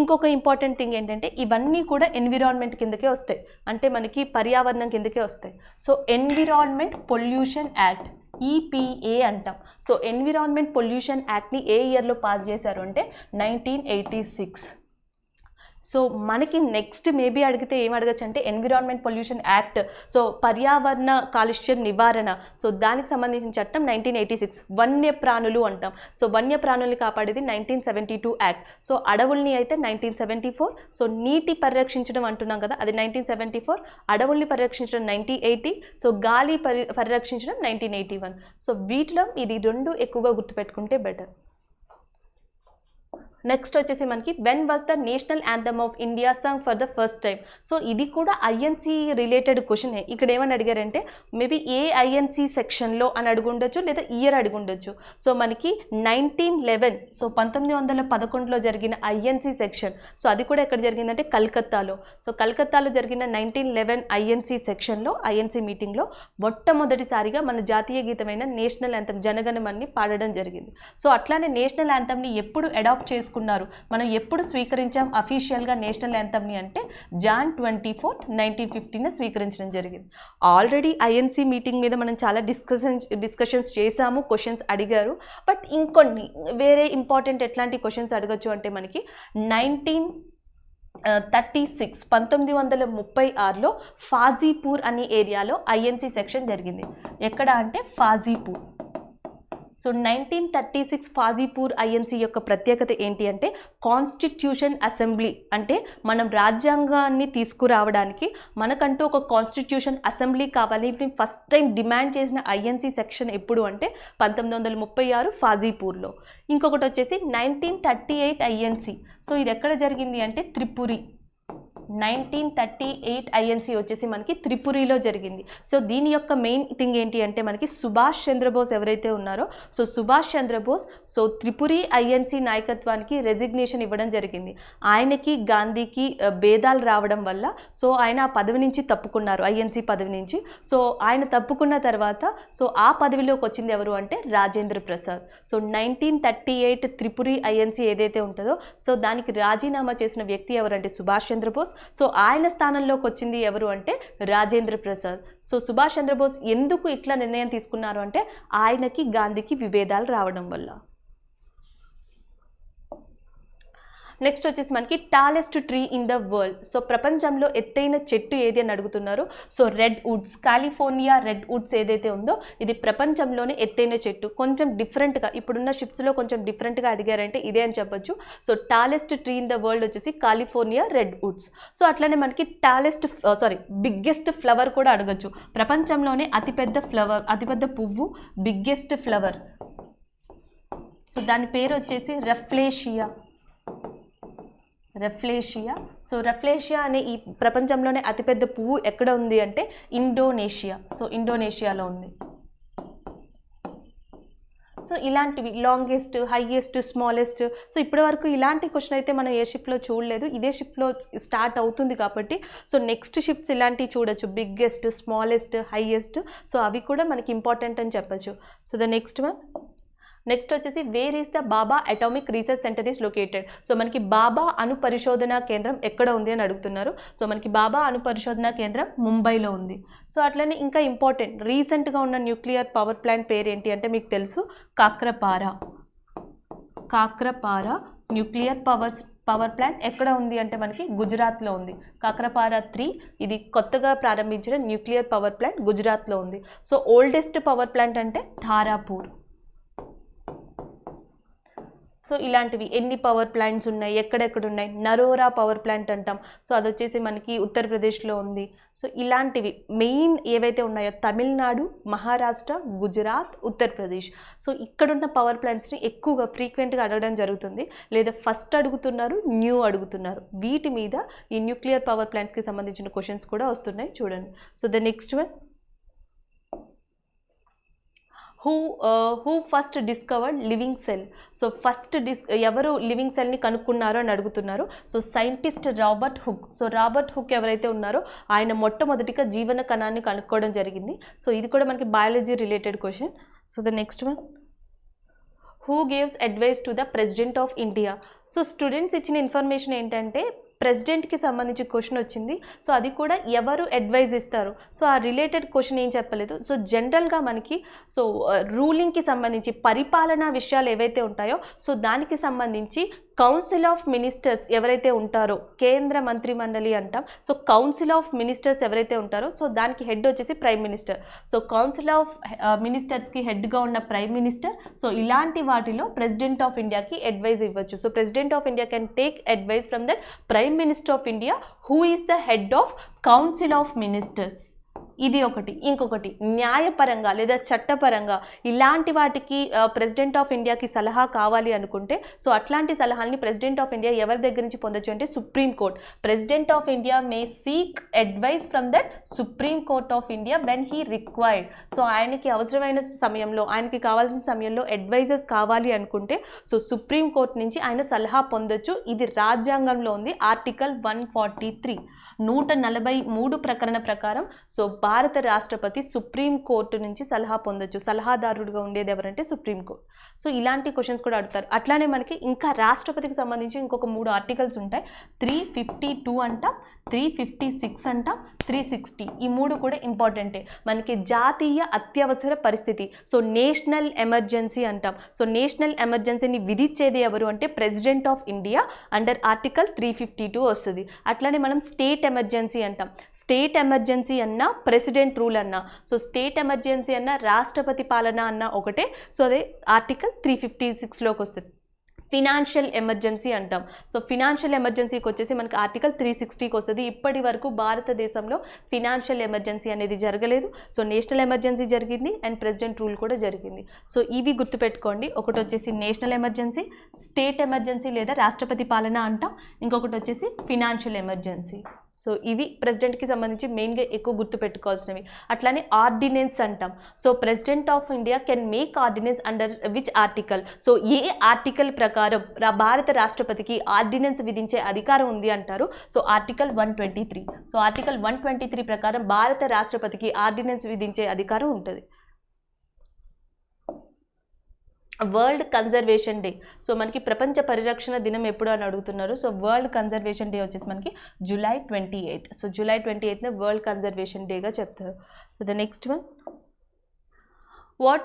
ఇంకొక ఇంపార్టెంట్ థింగ్ ఏంటంటే ఇవన్నీ కూడా ఎన్విరాన్మెంట్ కిందకే వస్తాయి, అంటే మనకి పర్యావరణం కిందకే వస్తాయి. So environment pollution act EPA అంటాం. సో ఎన్విరాన్మెంట్ పొల్యూషన్ యాక్ట్ని ఏ ఇయర్లో పాస్ చేశారు అంటే 1986. సో మనకి నెక్స్ట్ మేబీ అడిగితే ఏం అడగచ్చు అంటే ఎన్విరాన్మెంట్ పొల్యూషన్ యాక్ట్, సో పర్యావరణ కాలుష్యం నివారణ, సో దానికి సంబంధించిన చట్టం 1986. వన్యప్రాణులు అంటాం. సో వన్యప్రాణుల్ని కాపాడేది 1972 యాక్ట్. సో అడవుల్ని అయితే 1974. సో నీటి పరిరక్షించడం అంటున్నాం కదా అది 1974, అడవుల్ని పరిరక్షించడం 1980, సో గాలి పరిరక్షించడం 1981. సో వీటిలో ఇది 2 ఎక్కువగా గుర్తుపెట్టుకుంటే బెటర్. నెక్స్ట్ వచ్చేసి మనకి when was the national anthem of India song for the first time. So ఇది కూడా ఐఎన్సీ రిలేటెడ్ క్వశ్చన్. ఇక్కడ ఏమని అడిగారంటే మేబీ ఏ ఐఎన్సీ సెక్షన్లో అని అడుగుండొచ్చు లేదా ఇయర్ అడుగుండొచ్చు. సో మనకి 1911, సో 1911లో జరిగిన ఐఎన్సీ సెక్షన్. సో అది కూడా ఎక్కడ జరిగిందంటే కలకత్తాలో. సో కలకత్తాలో జరిగిన 1911 ఐఎన్సీ సెక్షన్లో ఐఎన్సీ మీటింగ్లో మొట్టమొదటిసారిగా మన జాతీయ గీతమైన నేషనల్ యాంథమ్ జనగణమన్ని పాడడం జరిగింది. సో అట్లానే నేషనల్ యాంథమ్ని ఎప్పుడు అడాప్ట్ చేసుకున్నారు, మనం ఎప్పుడు స్వీకరించాం అఫీషియల్గా నేషనల్ యాంథమ్ని అంటే Jan 24, 1915 స్వీకరించడం జరిగింది. ఆల్రెడీ ఐఎన్సీ మీటింగ్ మీద మనం చాలా డిస్కషన్స్ చేసాము, క్వశ్చన్స్ అడిగారు. బట్ ఇంకొన్ని వేరే ఇంపార్టెంట్ ఎట్లాంటి క్వశ్చన్స్ అడగచ్చు అంటే మనకి 1936లో ఫాజీపూర్ అనే ఏరియాలో ఐఎన్సీ సెక్షన్ జరిగింది. ఎక్కడ అంటే ఫాజీపూర్. సో 1936 ఫాజీపూర్ ఐఎన్సీ యొక్క ప్రత్యేకత ఏంటి అంటే కాన్స్టిట్యూషన్ అసెంబ్లీ, అంటే మనం రాజ్యాంగాన్ని తీసుకురావడానికి మనకంటూ ఒక కాన్స్టిట్యూషన్ అసెంబ్లీ కావాలి ఫస్ట్ టైం డిమాండ్ చేసిన ఐఎన్సీ సెక్షన్ ఎప్పుడు అంటే 1936 ఫాజీపూర్లో. ఇంకొకటి వచ్చేసి 1938 ఐఎన్సీ. సో ఇది ఎక్కడ జరిగింది అంటే త్రిపురి. 1938 ఐఎన్సీ వచ్చేసి మనకి త్రిపురిలో జరిగింది. సో దీని యొక్క మెయిన్ థింగ్ ఏంటి అంటే మనకి సుభాష్ చంద్రబోస్ ఎవరైతే ఉన్నారో, so Subhash Chandrabose so Tripuri INC నాయకత్వానికి రెసిగ్నేషన్ ఇవ్వడం జరిగింది. ఆయనకి గాంధీకి భేదాలు రావడం వల్ల సో ఆయన ఆ పదవి నుంచి తప్పుకున్నారు, ఐఎన్సీ పదవి నుంచి. సో ఆయన తప్పుకున్న తర్వాత సో ఆ పదవిలోకి వచ్చింది ఎవరు అంటే రాజేంద్ర ప్రసాద్. సో 1938 త్రిపురి ఐఎన్సీ ఏదైతే ఉంటుందో సో దానికి రాజీనామా చేసిన వ్యక్తి ఎవరంటే సుభాష్ చంద్రబోస్. సో ఆయన స్థానంలోకి వచ్చింది ఎవరు అంటే రాజేంద్ర ప్రసాద్. సో సుభాష్ చంద్రబోస్ ఎందుకు ఇట్లా నిర్ణయం తీసుకున్నారు అంటే ఆయనకి గాంధీకి విభేదాలు రావడం వల్ల. నెక్స్ట్ వచ్చేసి మనకి tallest tree in the world. So ప్రపంచంలో ఎత్తైన చెట్టు ఏది అని అడుగుతున్నారు. So red Woods, California red Woods ఏదైతే ఉందో ఇది ప్రపంచంలోనే ఎత్తైన చెట్టు. కొంచెం డిఫరెంట్గా ఇప్పుడున్న షిప్స్లో కొంచెం డిఫరెంట్గా అడిగారంటే ఇదే అని చెప్పొచ్చు. So tallest tree in the world వచ్చేసి కాలిఫోర్నియా రెడ్ వుడ్స్. సో అట్లనే మనకి బిగ్గెస్ట్ ఫ్లవర్ కూడా అడగచ్చు. ప్రపంచంలోనే అతిపెద్ద పువ్వు బిగ్గెస్ట్ ఫ్లవర్. సో దాని పేరు వచ్చేసి రఫ్లేషియా. సో రఫ్లేషియా అనే ఈ ప్రపంచంలోనే అతిపెద్ద పువ్వు ఎక్కడ ఉంది అంటే ఇండోనేషియా. సో ఇండోనేషియాలో ఉంది. సో ఇలాంటివి లాంగెస్ట్, హైయెస్ట్, స్మాలెస్ట్. సో ఇప్పటివరకు ఇలాంటి క్వశ్చన్ అయితే మనం ఏ షిప్లో చూడలేదు, ఇదే షిప్లో స్టార్ట్ అవుతుంది కాబట్టి సో నెక్స్ట్ షిప్స్ ఇలాంటివి చూడొచ్చు, బిగ్గెస్ట్, స్మాలెస్ట్, హైయెస్ట్. సో అవి కూడా మనకి ఇంపార్టెంట్ అని చెప్పచ్చు. సో ద నెక్స్ట్ వచ్చేసి where is the Baba atomic research centre is located. So మనకి బాబా అణు పరిశోధన కేంద్రం ఎక్కడ ఉంది అని అడుగుతున్నారు. సో మనకి బాబా అణు పరిశోధన కేంద్రం ముంబైలో ఉంది. సో అట్లనే ఇంకా ఇంపార్టెంట్ రీసెంట్గా ఉన్న న్యూక్లియర్ పవర్ ప్లాంట్ పేరు ఏంటి అంటే మీకు తెలుసు కాక్రపారా న్యూక్లియర్ పవర్ ప్లాంట్ ఎక్కడ ఉంది అంటే మనకి గుజరాత్లో ఉంది. కాక్రపారా 3 ఇది కొత్తగా ప్రారంభించిన న్యూక్లియర్ పవర్ ప్లాంట్ గుజరాత్లో ఉంది. సో ఓల్డెస్ట్ పవర్ ప్లాంట్ అంటే ధారాపూర్. సో ఇలాంటివి ఎన్ని పవర్ ప్లాంట్స్ ఉన్నాయి, ఎక్కడెక్కడ ఉన్నాయి, నరోరా పవర్ ప్లాంట్ అంటాం. సో అది వచ్చేసి మనకి ఉత్తరప్రదేశ్లో ఉంది. సో ఇలాంటివి మెయిన్ ఏవైతే ఉన్నాయో తమిళనాడు, మహారాష్ట్ర, గుజరాత్, ఉత్తరప్రదేశ్. సో ఇక్కడున్న పవర్ ప్లాంట్స్ని ఎక్కువగా ఫ్రీక్వెంట్గా అడగడం జరుగుతుంది, లేదా ఫస్ట్ అడుగుతున్నారు, న్యూ అడుగుతున్నారు. వీటి మీద ఈ న్యూక్లియర్ పవర్ ప్లాంట్స్కి సంబంధించిన క్వశ్చన్స్ కూడా వస్తున్నాయి చూడండి. So the next one, who first discovered living cell. So ఎవరు లివింగ్ సెల్ని కనుక్కున్నారో అని అడుగుతున్నారు. So scientist Robert hook. So Robert hook ఎవరైతే ఉన్నారో ఆయన మొట్టమొదటిగా జీవన కణాన్ని కనుక్కోవడం జరిగింది. సో ఇది కూడా మనకి biology related question. So the next one, who gives advice to the president of India. So students ఇచ్చిన ఇన్ఫర్మేషన్ ఏంటంటే ప్రెసిడెంట్కి సంబంధించి క్వశ్చన్ వచ్చింది. సో అది కూడా ఎవరు అడ్వైజ్ ఇస్తారు. సో ఆ రిలేటెడ్ క్వశ్చన్ ఏం చెప్పలేదు. సో జనరల్గా మనకి సో రూలింగ్కి సంబంధించి పరిపాలనా విషయాలు ఏవైతే ఉంటాయో సో దానికి సంబంధించి కౌన్సిల్ ఆఫ్ మినిస్టర్స్ ఎవరైతే ఉంటారో, కేంద్ర మంత్రి మండలి అంటాం. సో కౌన్సిల్ ఆఫ్ మినిస్టర్స్ ఎవరైతే ఉంటారో సో దానికి హెడ్ వచ్చేసి prime minister. So council of మినిస్టర్స్కి హెడ్గా ఉన్న ప్రైమ్ మినిస్టర్. సో ఇలాంటి వాటిలో ప్రెసిడెంట్ ఆఫ్ ఇండియాకి అడ్వైజ్ ఇవ్వచ్చు. So president of India can take advice from that prime minister of India who is the head of council of ministers. ఇది ఒకటి. ఇంకొకటి న్యాయపరంగా లేదా చట్టపరంగా ఇలాంటి వాటికి ప్రెసిడెంట్ ఆఫ్ ఇండియాకి సలహా కావాలి అనుకుంటే సో అట్లాంటి సలహాలని ప్రెసిడెంట్ ఆఫ్ ఇండియా ఎవరి దగ్గర నుంచి పొందొచ్చు అంటే supreme court. President of India May seek advice from that supreme court of India when he required. So ఆయనకి అవసరమైన సమయంలో, ఆయనకి కావాల్సిన సమయంలో అడ్వైజర్స్ కావాలి అనుకుంటే సో సుప్రీం కోర్ట్ నుంచి ఆయన సలహా పొందొచ్చు. ఇది రాజ్యాంగంలో ఉంది, ఆర్టికల్ 143 143 ప్రకరణ ప్రకారం. సో భారత రాష్ట్రపతి సుప్రీం కోర్టు నుంచి సలహా పొందొచ్చు. సలహాదారుడుగా ఉండేది ఎవరంటే సుప్రీం కోర్టు. సో ఇలాంటి క్వశ్చన్స్ కూడా అడుగుతారు. అట్లానే మనకి ఇంకా రాష్ట్రపతికి సంబంధించి ఇంకొక 3 ఆర్టికల్స్ ఉంటాయి. 352 అంటాం, 356 అంటాం, 360. ఈ 3 కూడా ఇంపార్టెంటే. మనకి జాతీయ అత్యవసర పరిస్థితి, సో నేషనల్ ఎమర్జెన్సీ అంటాం. సో నేషనల్ ఎమర్జెన్సీని విధించేది ఎవరు అంటే president of India under article 352 వస్తుంది. అట్లానే మనం స్టేట్ ఎమర్జెన్సీ అంటాం. స్టేట్ ఎమర్జెన్సీ అన్న ప్రెసిడెంట్ రూల్ అన్నా, సో స్టేట్ ఎమర్జెన్సీ అన్నా, రాష్ట్రపతి పాలన అన్నా ఒకటే. సో అదే ఆర్టికల్ 356లోకి వస్తుంది. ఫినాన్షియల్ ఎమర్జెన్సీ అంటాం. సో ఫినాన్షియల్ ఎమర్జెన్సీకి వచ్చేసి మనకి ఆర్టికల్ 360కి వస్తుంది. ఇప్పటి వరకు భారతదేశంలో ఫినాన్షియల్ ఎమర్జెన్సీ అనేది జరగలేదు. సో నేషనల్ ఎమర్జెన్సీ జరిగింది అండ్ ప్రెసిడెంట్ రూల్ కూడా జరిగింది. సో ఇవి గుర్తుపెట్టుకోండి. ఒకటి వచ్చేసి నేషనల్ ఎమర్జెన్సీ, స్టేట్ ఎమర్జెన్సీ లేదా రాష్ట్రపతి పాలన అంటాం. ఇంకొకటి వచ్చేసి ఫినాన్షియల్ ఎమర్జెన్సీ. సో ఇవి ప్రెసిడెంట్కి సంబంధించి మెయిన్గా ఎక్కువ గుర్తుపెట్టుకోవాల్సినవి. అట్లానే ఆర్డినెన్స్ అంటాం. So president of India can make ordinance under which article. So ఏ ఆర్టికల్ ప్రకారం భారత రాష్ట్రపతికి ఆర్డినెన్స్ విధించే అధికారం ఉంది అంటారు. So article 123. సో ఆర్టికల్ 123 ప్రకారం భారత రాష్ట్రపతికి ఆర్డినెన్స్ విధించే అధికారం ఉంటుంది. World conservation day. సో మనకి ప్రపంచ పరిరక్షణ దినం ఎప్పుడు అని అడుగుతున్నారు. సో వరల్డ్ కన్జర్వేషన్ డే వచ్చేసి మనకి జూలై 28. సో జూలై 28న వరల్డ్ కన్జర్వేషన్ డేగా చెప్తారు. So the next one, what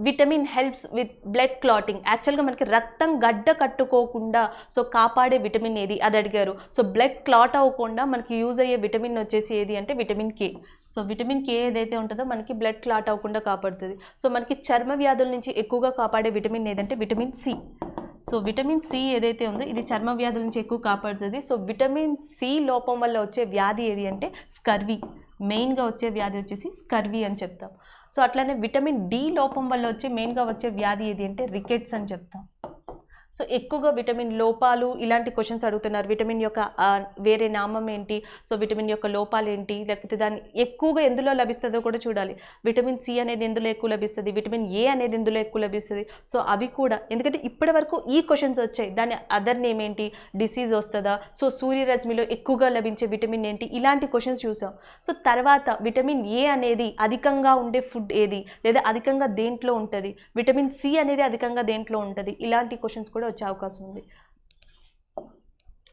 vitamin helps with blood clotting. యాక్చువల్గా మనకి రక్తం గడ్డ కట్టుకోకుండా సో కాపాడే విటమిన్ ఏది అది అడిగారు. సో బ్లడ్ క్లాట్ అవ్వకుండా మనకి యూజ్ అయ్యే విటమిన్ వచ్చేసి ఏది అంటే vitamin K. So vitamin K ఏదైతే ఉంటుందో మనకి బ్లడ్ క్లాట్ అవ్వకుండా కాపాడుతుంది. సో మనకి చర్మ వ్యాధుల నుంచి ఎక్కువగా కాపాడే విటమిన్ ఏదంటే vitamin C. So vitamin C ఏదైతే ఉందో ఇది చర్మ వ్యాధుల నుంచి ఎక్కువ కాపాడుతుంది. సో విటమిన్ సి లోపం వల్ల వచ్చే వ్యాధి ఏది అంటే స్కర్వీ. మెయిన్గా వచ్చే వ్యాధి వచ్చేసి స్కర్వీ అని చెప్తాం. సో అట్లానే విటమిన్ డి లోపం వల్ల వచ్చే మెయిన్గా వచ్చే వ్యాధి ఏది అంటే రికెట్స్ అని చెప్తాం. సో ఎక్కువగా విటమిన్ లోపాలు ఇలాంటి క్వశ్చన్స్ అడుగుతున్నారు. విటమిన్ యొక్క వేరే నామం ఏంటి, సో విటమిన్ యొక్క లోపాలు ఏంటి, లేకపోతే దాన్ని ఎక్కువగా ఎందులో లభిస్తుందో కూడా చూడాలి. విటమిన్ సి అనేది ఎందులో ఎక్కువ లభిస్తుంది, విటమిన్ ఏ అనేది ఎందులో ఎక్కువ లభిస్తుంది. సో అవి కూడా, ఎందుకంటే ఇప్పటి వరకు ఈ క్వశ్చన్స్ వచ్చాయి. దాని అదర్ నేమ్ ఏంటి, డిసీజ్ వస్తుందా, సో సూర్యరశ్మిలో ఎక్కువగా లభించే విటమిన్ ఏంటి, ఇలాంటి క్వశ్చన్స్ చూసాం. సో తర్వాత విటమిన్ ఏ అనేది అధికంగా ఉండే ఫుడ్ ఏది, లేదా అధికంగా దేంట్లో ఉంటుంది, విటమిన్ సి అనేది అధికంగా దేంట్లో ఉంటుంది, ఇలాంటి క్వశ్చన్స్ కూడా వచ్చే అవకాశం ఉంది.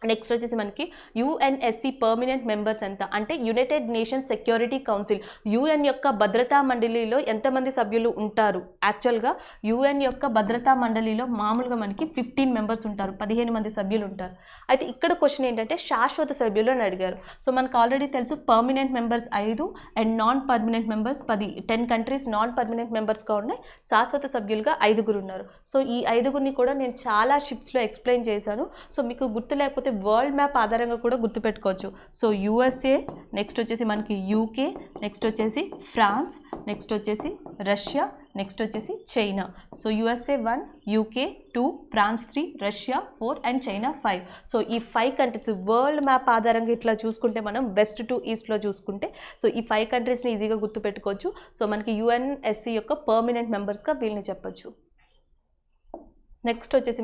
నెక్స్ట్ వచ్చేసి మనకి యుఎన్ఎస్సి పర్మనెంట్ మెంబర్స్ ఎంత అంటే United nations security council. UN యొక్క భద్రతా మండలిలో ఎంతమంది సభ్యులు ఉంటారు. యాక్చువల్గా యుఎన్ యొక్క భద్రతా మండలిలో మామూలుగా మనకి 15 మెంబర్స్ ఉంటారు, 15 మంది సభ్యులు ఉంటారు. అయితే ఇక్కడ క్వశ్చన్ ఏంటంటే శాశ్వత సభ్యులు అని అడిగారు. సో మనకు ఆల్రెడీ తెలుసు permanent members 5 and non permanent members 10 countries non permanent మెంబర్స్గా ఉన్నాయి. శాశ్వత సభ్యులుగా 5 ఉన్నారు. సో ఈ 5 కూడా నేను చాలా షిప్స్లో ఎక్స్ప్లెయిన్ చేశాను. సో మీకు గుర్తు లేకపోతే వరల్డ్ మ్యాప్ ఆధారంగా కూడా గుర్తుపెట్టుకోవచ్చు. సో యుఎస్ఏ, నెక్స్ట్ వచ్చేసి మనకి యూకే, నెక్స్ట్ వచ్చేసి ఫ్రాన్స్, నెక్స్ట్ వచ్చేసి రష్యా, నెక్స్ట్ వచ్చేసి China. So USA 1, UK 2, France 3, Russia 4 and China 5. So ఈ 5 కంట్రీస్ వరల్డ్ మ్యాప్ ఆధారంగా ఇట్లా చూసుకుంటే మనం వెస్ట్ టు ఈస్ట్లో చూసుకుంటే సో ఈ 5 కంట్రీస్ని ఈజీగా గుర్తుపెట్టుకోవచ్చు. సో మనకి యుఎన్ఎస్సి యొక్క పర్మనెంట్ మెంబర్స్గా వీళ్ళని చెప్పచ్చు. నెక్స్ట్ వచ్చేసి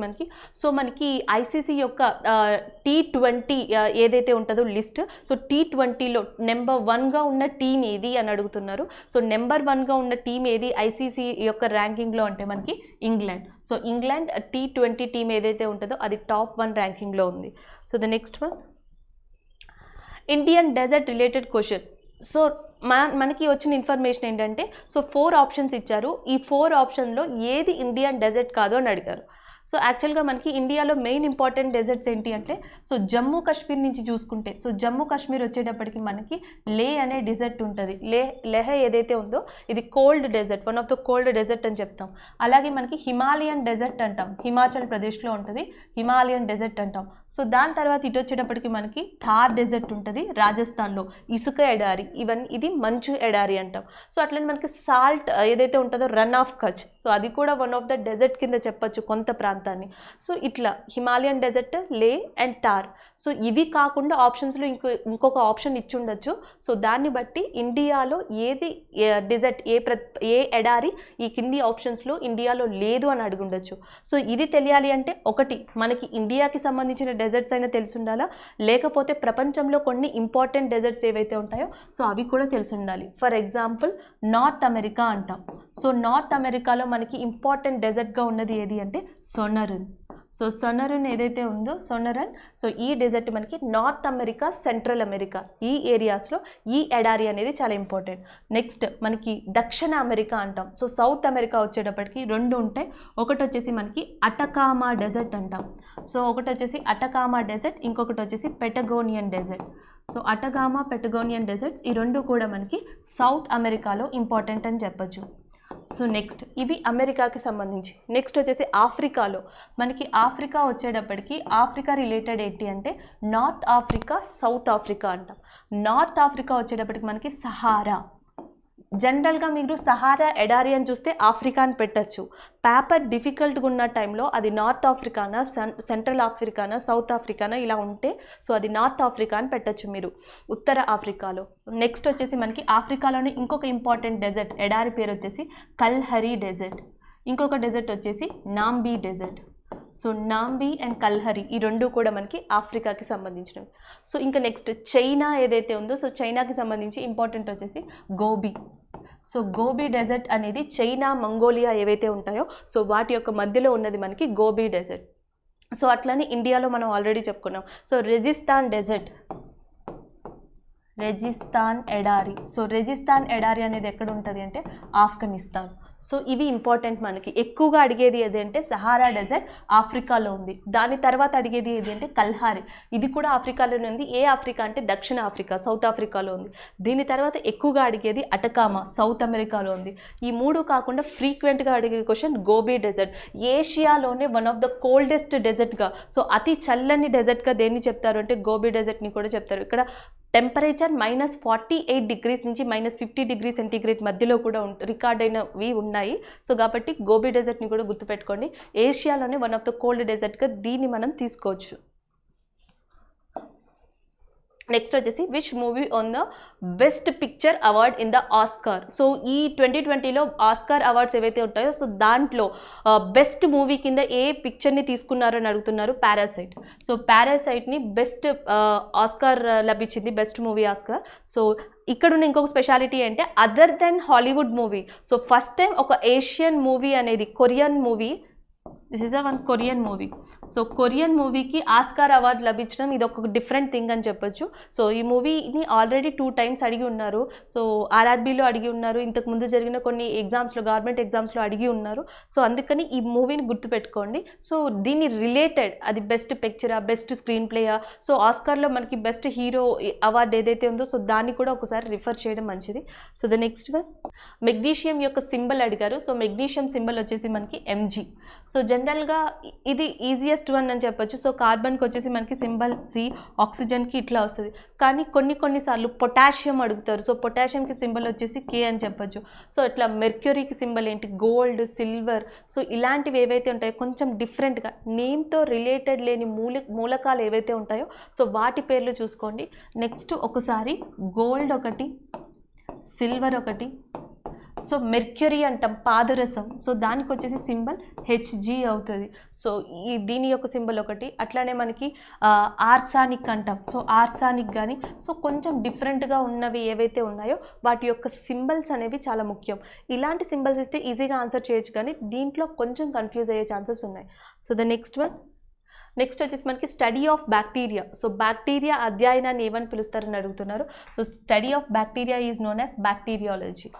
మనకి ఐసీసీ యొక్క T20 ఏదైతే ఉంటుందో లిస్ట్. సో T20లో నెంబర్ 1గా ఉన్న టీం ఏది అని అడుగుతున్నారు. సో నెంబర్ 1గా ఉన్న టీం ఏది ఐసీసీ యొక్క ర్యాంకింగ్లో అంటే మనకి England. So England T20 team ఏదైతే ఉంటుందో అది టాప్ 1 ర్యాంకింగ్లో ఉంది. So the next one, Indian desert related question. So మనకి వచ్చిన ఇన్ఫర్మేషన్ ఏంటంటే సో 4 ఆప్షన్స్ ఇచ్చారు. ఈ 4 ఆప్షన్లో ఏది ఇండియన్ డెజర్ట్ కాదు అని అడిగారు. సో యాక్చువల్గా మనకి ఇండియాలో మెయిన్ ఇంపార్టెంట్ డెజర్ట్స్ ఏంటి అంటే సో జమ్మూ కాశ్మీర్ నుంచి చూసుకుంటే సో జమ్మూ కాశ్మీర్ వచ్చేటప్పటికి మనకి లే అనే డెజర్ట్ ఉంటుంది. లెహ్ ఏదైతే ఉందో ఇది cold desert, one of the cold desert అని చెప్తాం. అలాగే మనకి హిమాలయన్ డెజర్ట్ అంటాం, హిమాచల్ ప్రదేశ్లో ఉంటుంది, హిమాలయన్ డెజర్ట్ అంటాం. సో దాని తర్వాత ఇటు వచ్చేటప్పటికి మనకి థార్ డెజర్ట్ ఉంటుంది రాజస్థాన్లో, ఇసుక ఎడారి, ఇది మంచు ఎడారి అంటాం. సో అట్లనే మనకి సాల్ట్ ఏదైతే ఉంటుందో రన్ ఆఫ్ కచ్, సో అది కూడా వన్ ఆఫ్ ద డెజర్ట్ కింద చెప్పచ్చు కొంత ప్రాంతాన్ని. సో ఇట్లా హిమాలయన్ డెజర్ట్, లే అండ్ థార్. సో ఇవి కాకుండా ఆప్షన్స్లో ఇంకొక ఆప్షన్ ఇచ్చి ఉండొచ్చు. సో దాన్ని బట్టి ఇండియాలో ఏది డెజర్ట్, ఏ ఎడారి ఈ కింది ఆప్షన్స్లో ఇండియాలో లేదు అని అడిగి ఉండొచ్చు. సో ఇది తెలియాలి అంటే ఒకటి మనకి ఇండియాకి సంబంధించిన డెజర్ట్స్ అయినా తెలిసి ఉండాలా, లేకపోతే ప్రపంచంలో కొన్ని ఇంపార్టెంట్ డెజర్ట్స్ ఏవైతే ఉంటాయో సో అవి కూడా తెలిసి ఉండాలి. ఫర్ ఎగ్జాంపుల్ నార్త్ అమెరికా అంటాం. సో నార్త్ అమెరికాలో మనకి ఇంపార్టెంట్ డెజర్ట్గా ఉన్నది ఏది అంటే సొనరున్. సో సొనరన్ ఏదైతే ఉందో సొనరన్, సో ఈ డెజర్ట్ మనకి నార్త్ అమెరికా, సెంట్రల్ అమెరికా ఈ ఏరియాస్లో ఈ ఎడారి అనేది చాలా ఇంపార్టెంట్. నెక్స్ట్ మనకి దక్షిణ అమెరికా అంటాం. సో సౌత్ అమెరికా వచ్చేటప్పటికి రెండు ఉంటాయి. ఒకటి వచ్చేసి మనకి అటకామా డెజర్ట్ అంటాం. సో ఒకటి వచ్చేసి అటకామా డెజర్ట్, ఇంకొకటి వచ్చేసి పెటగోనియన్ డెజర్ట్. సో అటగామా, పెటగోనియన్ డెజర్ట్స్ ఈ రెండు కూడా మనకి సౌత్ అమెరికాలో ఇంపార్టెంట్ అని చెప్పొచ్చు. సో నెక్స్ట్ ఇవి అమెరికాకి సంబంధించి. నెక్స్ట్ వచ్చేసి ఆఫ్రికాలో మనకి ఆఫ్రికా వచ్చేటప్పటికి ఆఫ్రికా రిలేటెడ్ ఏంటి అంటే నార్త్ ఆఫ్రికా, సౌత్ ఆఫ్రికా అంటాం. నార్త్ ఆఫ్రికా వచ్చేటప్పటికి మనకి సహారా. జనరల్గా మీరు సహారా ఎడారి అని చూస్తే ఆఫ్రికా అని పెట్టచ్చు. పేపర్ డిఫికల్ట్గా ఉన్న టైంలో అది నార్త్ ఆఫ్రికానా, సెంట్రల్ ఆఫ్రికానా, సౌత్ ఆఫ్రికానా ఇలా ఉంటే సో అది నార్త్ ఆఫ్రికా అని పెట్టచ్చు మీరు ఉత్తర ఆఫ్రికాలో. నెక్స్ట్ వచ్చేసి మనకి ఆఫ్రికాలోనే ఇంకొక ఇంపార్టెంట్ డెజర్ట్ ఎడారి పేరు వచ్చేసి కల్హరి డెజర్ట్. ఇంకొక డెజర్ట్ వచ్చేసి నాంబీ డెజర్ట్. సో నాంబీ అండ్ కల్హరి ఈ రెండు కూడా మనకి ఆఫ్రికాకి సంబంధించినవి. సో ఇంకా నెక్స్ట్ చైనా ఏదైతే ఉందో సో చైనాకి సంబంధించి ఇంపార్టెంట్ వచ్చేసి గోబీ. సో గోబీ డెజర్ట్ అనేది చైనా, మంగోలియా ఏవైతే ఉంటాయో సో వాటి యొక్క మధ్యలో ఉన్నది మనకి గోబీ డెజర్ట్. సో అట్లనే ఇండియాలో మనం ఆల్రెడీ చెప్పుకున్నాం. సో రెజిస్తాన్ డెజర్ట్, రెజిస్తాన్ ఎడారి. సో రెజిస్తాన్ ఎడారి అనేది ఎక్కడ ఉంటుంది అంటే ఆఫ్ఘనిస్తాన్. సో ఇవి ఇంపార్టెంట్ మనకి. ఎక్కువగా అడిగేది ఏది అంటే సహారా డెజర్ట్ ఆఫ్రికాలో ఉంది. దాని తర్వాత అడిగేది ఏది అంటే కల్హారి, ఇది కూడా ఆఫ్రికాలోనే ఉంది. ఏ ఆఫ్రికా అంటే దక్షిణ ఆఫ్రికా, సౌత్ ఆఫ్రికాలో ఉంది. దీని తర్వాత ఎక్కువగా అడిగేది అటకామా, సౌత్ అమెరికాలో ఉంది. ఈ మూడు కాకుండా ఫ్రీక్వెంట్గా అడిగే క్వశ్చన్ గోబీ డెజర్ట్. ఏషియాలోనే వన్ ఆఫ్ ద కోల్డెస్ట్ డెజర్ట్గా, సో అతి చల్లని డెజర్ట్గా దేన్ని చెప్తారు అంటే గోబీ డెజర్ట్ని కూడా చెప్తారు. ఇక్కడ టెంపరేచర్ -48 డిగ్రీస్ నుంచి -50 డిగ్రీ సెంటీగ్రేడ్ మధ్యలో కూడా రికార్డ్ అయినవి ఉన్నాయి. సో కాబట్టి గోబీ డెజర్ట్ని కూడా గుర్తుపెట్టుకోండి. ఏషియాలోనే వన్ ఆఫ్ ద కోల్డ్ డెజర్ట్గా దీన్ని మనం తీసుకోవచ్చు. నెక్స్ట్ వచ్చేసి which movie on the best picture award in the Oscar. So ఈ 2020లో ఆస్కార్ అవార్డ్స్ ఏవైతే ఉంటాయో సో దాంట్లో బెస్ట్ మూవీ కింద ఏ పిక్చర్ని తీసుకున్నారని అడుగుతున్నారు. పారాసైట్. సో పారాసైట్ని బెస్ట్ ఆస్కార్ లభించింది, బెస్ట్ మూవీ ఆస్కార్. సో ఇక్కడ ఉన్న ఇంకొక స్పెషాలిటీ అంటే other then Hollywood movie, so first time ఒక ఏషియన్ మూవీ అనేది Korean movie, this is a one Korean movie. So Korean మూవీకి ఆస్కార్ అవార్డు లభించడం ఇది ఒక డిఫరెంట్ థింగ్ అని చెప్పొచ్చు. సో ఈ మూవీని ఆల్రెడీ 2 times అడిగి ఉన్నారు. సో ఆర్ఆర్బీలో అడిగి ఉన్నారు, ఇంతకుముందు జరిగిన కొన్ని ఎగ్జామ్స్లో, గవర్నమెంట్ ఎగ్జామ్స్లో అడిగి ఉన్నారు. సో అందుకని ఈ మూవీని గుర్తుపెట్టుకోండి. సో దీన్ని రిలేటెడ్ అది బెస్ట్ పిక్చరా, బెస్ట్ స్క్రీన్ ప్లేయా, సో ఆస్కార్లో మనకి బెస్ట్ హీరో అవార్డు ఏదైతే ఉందో సో దాన్ని కూడా ఒకసారి రిఫర్ చేయడం మంచిది. So the next one magnesium యొక్క సింబల్ అడిగారు. సో మెగ్నీషియం సింబల్ వచ్చేసి మనకి mg. సో జనరల్గా ఇది ఈజియెస్ట్ వన్ అని చెప్పొచ్చు. సో కార్బన్కి వచ్చేసి మనకి సింబల్ C, ఆక్సిజన్కి ఇట్లా వస్తుంది. కానీ కొన్నిసార్లు పొటాషియం అడుగుతారు. సో పొటాషియంకి సింబల్ వచ్చేసి K అని చెప్పొచ్చు. సో ఇట్లా మెర్క్యూరీకి సింబల్ ఏంటి, గోల్డ్, సిల్వర్. సో ఇలాంటివి ఏవైతే ఉంటాయో కొంచెం డిఫరెంట్గా నేమ్తో రిలేటెడ్ లేని మూలకాలు ఏవైతే ఉంటాయో సో వాటి పేర్లు చూసుకోండి. నెక్స్ట్ ఒకసారి గోల్డ్ ఒకటి, సిల్వర్ ఒకటి, సో మెర్క్యూరీ అంటాం పాదరసం. సో దానికి వచ్చేసి సింబల్ Hg అవుతుంది. సో దీని యొక్క సింబల్ ఒకటి. అట్లానే మనకి ఆర్సానిక్ అంటాం. సో ఆర్సానిక్ కానీ సో కొంచెం డిఫరెంట్గా ఉన్నవి ఏవైతే ఉన్నాయో వాటి యొక్క సింబల్స్ అనేవి చాలా ముఖ్యం. ఇలాంటి సింబల్స్ ఇస్తే ఈజీగా ఆన్సర్ చేయొచ్చు, కానీ దీంట్లో కొంచెం కన్ఫ్యూజ్ అయ్యే ఛాన్సెస్ ఉన్నాయి. So the next one next వచ్చేసి మనకి study of bacteria. So bacteria అధ్యయనాన్ని ఏమని పిలుస్తారని అడుగుతున్నారు. So study of bacteria is known as bacteriology.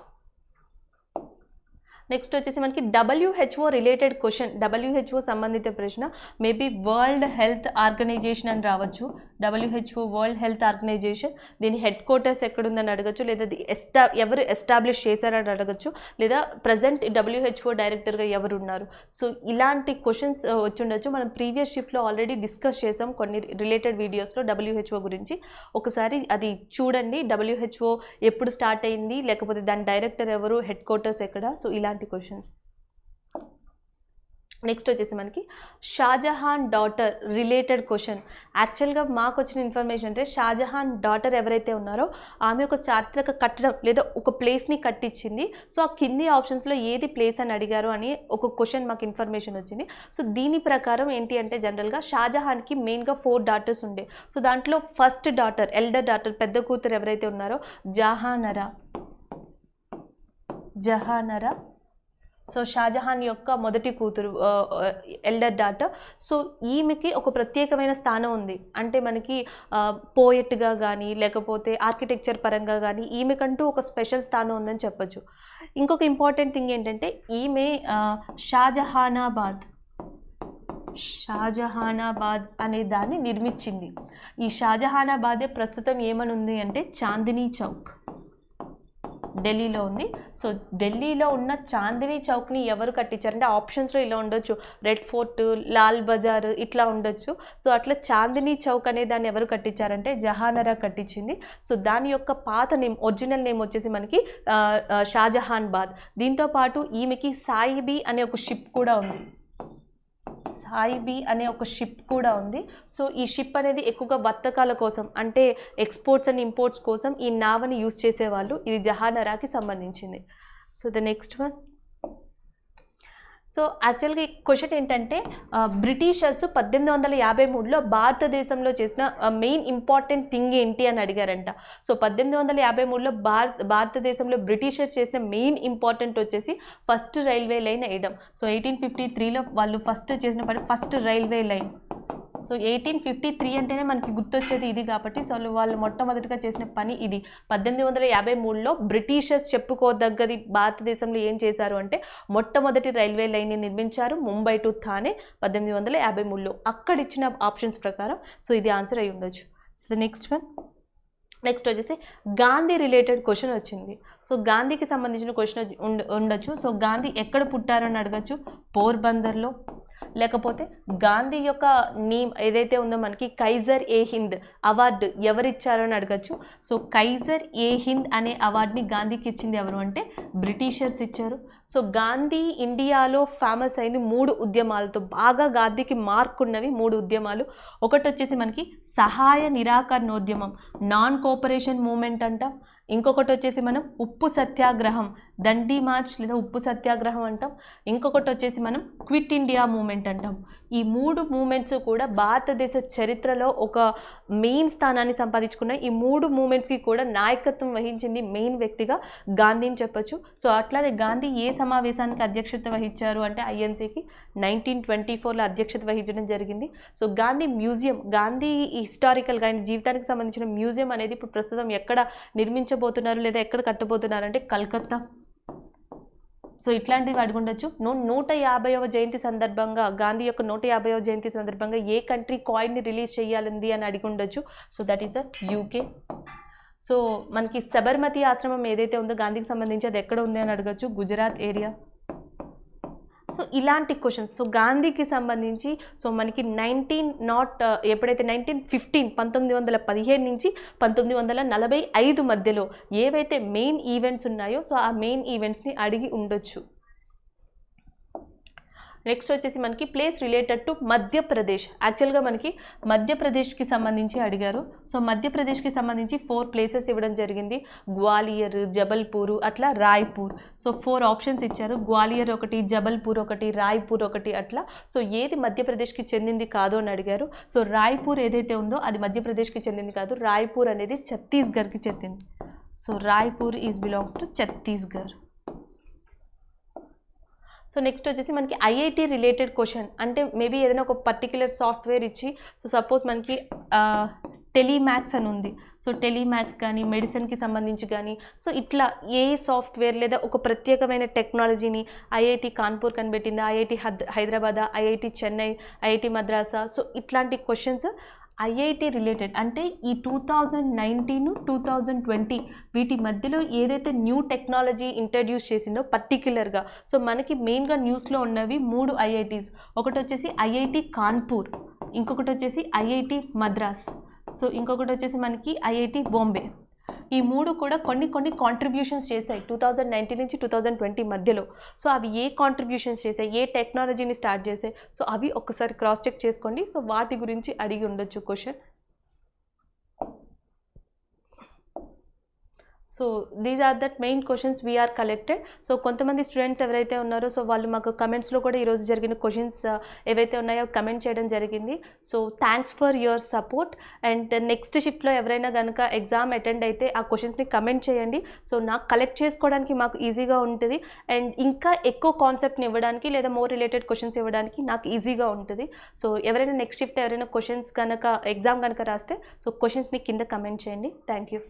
Next వచ్చేసి మనకి WHO రిలేటెడ్ క్వశ్చన్, WHO సంబంధిత ప్రశ్న, మేబీ వరల్డ్ హెల్త్ ఆర్గనైజేషన్ అని రావచ్చు. WHO వరల్డ్ హెల్త్ ఆర్గనైజేషన్, దీని హెడ్ క్వార్టర్స్ ఎక్కడుందని అడగచ్చు, లేదా ఎవరు ఎస్టాబ్లిష్ చేశారని అడగచ్చు, లేదా ప్రజెంట్ WHO డైరెక్టర్గా ఎవరు ఉన్నారు. సో ఇలాంటి క్వశ్చన్స్ వచ్చుండొచ్చు. మనం ప్రీవియస్ షిఫ్ట్లో ఆల్రెడీ డిస్కస్ చేసాం కొన్ని రిలేటెడ్ వీడియోస్లో WHO గురించి. ఒకసారి అది చూడండి. WHO ఎప్పుడు స్టార్ట్ అయింది, లేకపోతే దాని డైరెక్టర్ ఎవరు, హెడ్ క్వార్టర్స్ ఎక్కడ, సో ఇలాంటి క్వశ్చన్స్. నెక్స్ట్ వచ్చేసి మనకి షాజహాన్ డాటర్ రిలేటెడ్ క్వశ్చన్. యాక్చువల్గా మాకు వచ్చిన ఇన్ఫర్మేషన్ అంటే షాజహాన్ డాటర్ ఎవరైతే ఉన్నారో ఆమె ఒక చారిత్రక కట్టడం లేదా ఒక ప్లేస్ని కట్టించింది. సో ఆ కింది ఆప్షన్స్లో ఏది ప్లేస్ అని అడిగారు అని ఒక క్వశ్చన్ మాకు ఇన్ఫర్మేషన్ వచ్చింది. సో దీని ప్రకారం ఏంటి అంటే జనరల్గా షాజహాన్కి మెయిన్గా 4 daughters ఉండే. సో దాంట్లో ఫస్ట్ డాటర్, ఎల్డర్ డాటర్, పెద్ద కూతురు ఎవరైతే ఉన్నారో జహానరా. సో షాజహాన్ యొక్క మొదటి కూతురు, ఎల్డర్ డాటర్. సో ఈమెకి ఒక ప్రత్యేకమైన స్థానం ఉంది. అంటే మనకి పోయెట్గా కానీ లేకపోతే ఆర్కిటెక్చర్ పరంగా కానీ ఈమెకంటూ ఒక స్పెషల్ స్థానం ఉందని చెప్పొచ్చు. ఇంకొక ఇంపార్టెంట్ థింగ్ ఏంటంటే ఈమె షాజహానాబాద్ అనే దాన్ని నిర్మించింది. ఈ షాజహానాబాదే ప్రస్తుతం ఏమని ఉంది అంటే చాందినీ చౌక్, ఢిల్లీలో ఉంది. సో ఢిల్లీలో ఉన్న చాందినీ చౌక్ని ఎవరు కట్టించారంటే ఆప్షన్స్లో ఇలా ఉండొచ్చు, రెడ్ ఫోర్ట్, లాల్ బజార్ ఇట్లా ఉండొచ్చు. సో అట్లా చాందినీ చౌక్ అనే దాన్ని ఎవరు కట్టించారంటే జహానరా కట్టించింది. సో దాని యొక్క పాత నేమ్, ఒరిజినల్ నేమ్ వచ్చేసి మనకి షాజహాన్బాద్. దీంతోపాటు ఈమెకి సాయిబీ అనే ఒక షిప్ కూడా ఉంది. సో ఈ షిప్ అనేది ఎక్కువగా వర్తకాల కోసం, అంటే ఎక్స్పోర్ట్స్ అండ్ ఇంపోర్ట్స్ కోసం ఈ నావని యూజ్ చేసేవాళ్ళు. ఇది జహానరాకి సంబంధించింది. So the next one. So యాక్చువల్గా ఈ క్వశ్చన్ ఏంటంటే బ్రిటిషర్స్ 1853లో భారతదేశంలో చేసిన మెయిన్ ఇంపార్టెంట్ థింగ్ ఏంటి అని అడిగారంట. సో 1853లో భారతదేశంలో బ్రిటిషర్స్ చేసిన మెయిన్ ఇంపార్టెంట్ వచ్చేసి ఫస్ట్ రైల్వే లైన్ వేయడం. సో 1853లో వాళ్ళు ఫస్ట్ చేసిన పని ఫస్ట్ రైల్వే లైన్. సో 1853 అంటేనే మనకి గుర్తొచ్చేది ఇది కాబట్టి సో వాళ్ళు మొట్టమొదటిగా చేసిన పని ఇది. 1853లో బ్రిటిషర్స్ చెప్పుకోదగ్గది భారతదేశంలో ఏం చేశారు అంటే మొట్టమొదటి రైల్వే లైన్ని నిర్మించారు, ముంబై టు థానే 1853లో. అక్కడ ఇచ్చిన ఆప్షన్స్ ప్రకారం సో ఇది ఆన్సర్ అయి ఉండొచ్చు. So next one. నెక్స్ట్ వచ్చేసి గాంధీ రిలేటెడ్ క్వశ్చన్ వచ్చింది. సో గాంధీకి సంబంధించిన క్వశ్చన్ ఉండొచ్చు. సో గాంధీ ఎక్కడ పుట్టారని అడగచ్చు, పోర్బందర్లో. లేకపోతే గాంధీ యొక్క నేమ్ ఏదైతే ఉందో మనకి కైజర్ ఏ హింద్ అవార్డు ఎవరిచ్చారో అని అడగచ్చు. సో కైజర్ ఏ హింద్ అనే అవార్డుని గాంధీకి ఇచ్చింది ఎవరు అంటే బ్రిటిషర్స్ ఇచ్చారు. సో గాంధీ ఇండియాలో ఫేమస్ అయింది 3 ఉద్యమాలతో. బాగా గాంధీకి మార్క్ ఉన్నవి 3 ఉద్యమాలు. ఒకటి వచ్చేసి మనకి సహాయ నిరాకరణోద్యమం, నాన్ కోఆపరేషన్ మూమెంట్ అంటాం. ఇంకొకటి వచ్చేసి మనం ఉప్పు సత్యాగ్రహం, దండి మార్చ్ లేదా ఉప్పు సత్యాగ్రహం అంటాం. ఇంకొకటి వచ్చేసి మనం క్విట్ ఇండియా మూమెంట్ అంటాం. ఈ 3 మూమెంట్స్ కూడా భారతదేశ చరిత్రలో ఒక మెయిన్ స్థానాన్ని సంపాదించుకున్నాయి. ఈ 3 మూమెంట్స్కి కూడా నాయకత్వం వహించింది మెయిన్ వ్యక్తిగా గాంధీని చెప్పొచ్చు. సో అట్లానే గాంధీ ఏ సమావేశానికి అధ్యక్షత వహించారు అంటే ఐఎన్సీకి 1924లో అధ్యక్షత వహించడం జరిగింది. సో గాంధీ మ్యూజియం, గాంధీ హిస్టారికల్గా ఆయన జీవితానికి సంబంధించిన మ్యూజియం అనేది ఇప్పుడు ప్రస్తుతం ఎక్కడ నిర్మించబోతున్నారు లేదా ఎక్కడ కట్టబోతున్నారు అంటే కలకత్తా. సో ఇట్లాంటివి అడుగుండొచ్చు. 150వ జయంతి సందర్భంగా, గాంధీ యొక్క 150వ జయంతి సందర్భంగా ఏ కంట్రీ కాయిన్ని రిలీజ్ చేయాలింది అని అడిగుండొచ్చు. So that is UK. So మనకి సబర్మతి ఆశ్రమం ఏదైతే ఉందో గాంధీకి సంబంధించి అది ఎక్కడ ఉంది అని అడగచ్చు, గుజరాత్ ఏరియా. సో ఇలాంటి క్వశ్చన్స్. సో గాంధీకి సంబంధించి సో మనకి ఎప్పుడైతే 1915 నుంచి 1945 మధ్యలో ఏవైతే మెయిన్ ఈవెంట్స్ ఉన్నాయో సో ఆ మెయిన్ ఈవెంట్స్ని అడిగి ఉండొచ్చు. నెక్స్ట్ వచ్చేసి మనకి ప్లేస్ రిలేటెడ్ టు మధ్యప్రదేశ్. యాక్చువల్గా మనకి మధ్యప్రదేశ్కి సంబంధించి అడిగారు. సో మధ్యప్రదేశ్కి సంబంధించి 4 ప్లేసెస్ ఇవ్వడం జరిగింది, గ్వాలియర్, జబల్పూర్, అట్లా రాయ్పూర్. సో 4 ఆప్షన్స్ ఇచ్చారు, గ్వాలియర్ ఒకటి, జబల్పూర్ ఒకటి, రాయ్పూర్ ఒకటి అట్లా. సో ఏది మధ్యప్రదేశ్కి చెందింది కాదు అని అడిగారు. సో రాయ్పూర్ ఏదైతే ఉందో అది మధ్యప్రదేశ్కి చెందింది కాదు, రాయ్పూర్ అనేది ఛత్తీస్గఢ్కి చెందింది. So Raipur belongs to Chhattisgarh. So next వచ్చేసి మనకి ఐఐటి రిలేటెడ్ క్వశ్చన్. అంటే మేబీ ఏదైనా ఒక పర్టిక్యులర్ సాఫ్ట్వేర్ ఇచ్చి సో సపోజ్ మనకి టెలిమాక్స్ అని ఉంది. సో టెలిమాక్స్ కానీ మెడిసిన్కి సంబంధించి కానీ సో ఇట్లా ఏ సాఫ్ట్వేర్ లేదా ఒక ప్రత్యేకమైన టెక్నాలజీని ఐఐటి కాన్పూర్ కనిపెట్టిందా, IIT Hyderabad, IIT Chennai, IIT మద్రాసా. సో ఇట్లాంటి క్వశ్చన్స్ ఐఐటి రిలేటెడ్. అంటే ఈ 2019, 2020 వీటి మధ్యలో ఏదైతే న్యూ టెక్నాలజీ ఇంట్రడ్యూస్ చేసిందో పర్టిక్యులర్గా సో మనకి మెయిన్గా న్యూస్లో ఉన్నవి 3 ఐఐటీస్. ఒకటి వచ్చేసి ఐఐటి కాన్పూర్, ఇంకొకటి వచ్చేసి ఐఐటి మద్రాస్, సో ఇంకొకటి వచ్చేసి మనకి ఐఐటి బాంబే. ఈ 3 కూడా కొన్ని కాంట్రిబ్యూషన్స్ చేశాయి 2019 నుంచి 2020 మధ్యలో. సో అవి ఏ కాంట్రిబ్యూషన్స్ చేశాయి, ఏ టెక్నాలజీని స్టార్ట్ చేశాయి, సో అవి ఒకసారి క్రాస్ చెక్ చేసుకోండి. సో వాటి గురించి అడిగి ఉండొచ్చు question. So these are that main questions we are collected. So కొంతమంది స్టూడెంట్స్ ఎవరైతే ఉన్నారో సో వాళ్ళు మాకు కమెంట్స్లో కూడా ఈరోజు జరిగిన క్వశ్చన్స్ ఏవైతే ఉన్నాయో కమెంట్ చేయడం జరిగింది. So thanks for your support. And next షిఫ్ట్లో ఎవరైనా కనుక ఎగ్జామ్ అటెండ్ అయితే ఆ క్వశ్చన్స్ని కమెంట్ చేయండి. సో నాకు కలెక్ట్ చేసుకోవడానికి మాకు ఈజీగా ఉంటుంది అండ్ ఇంకా ఎక్కువ కాన్సెప్ట్ని ఇవ్వడానికి లేదా మోర్ రిలేటెడ్ క్వశ్చన్స్ ఇవ్వడానికి నాకు ఈజీగా ఉంటుంది. సో ఎవరైనా నెక్స్ట్ షిఫ్ట్ ఎవరైనా క్వశ్చన్స్ కనుక ఎగ్జామ్ కనుక రాస్తే సో క్వశ్చన్స్ని కింద కమెంట్ చేయండి. Thank you.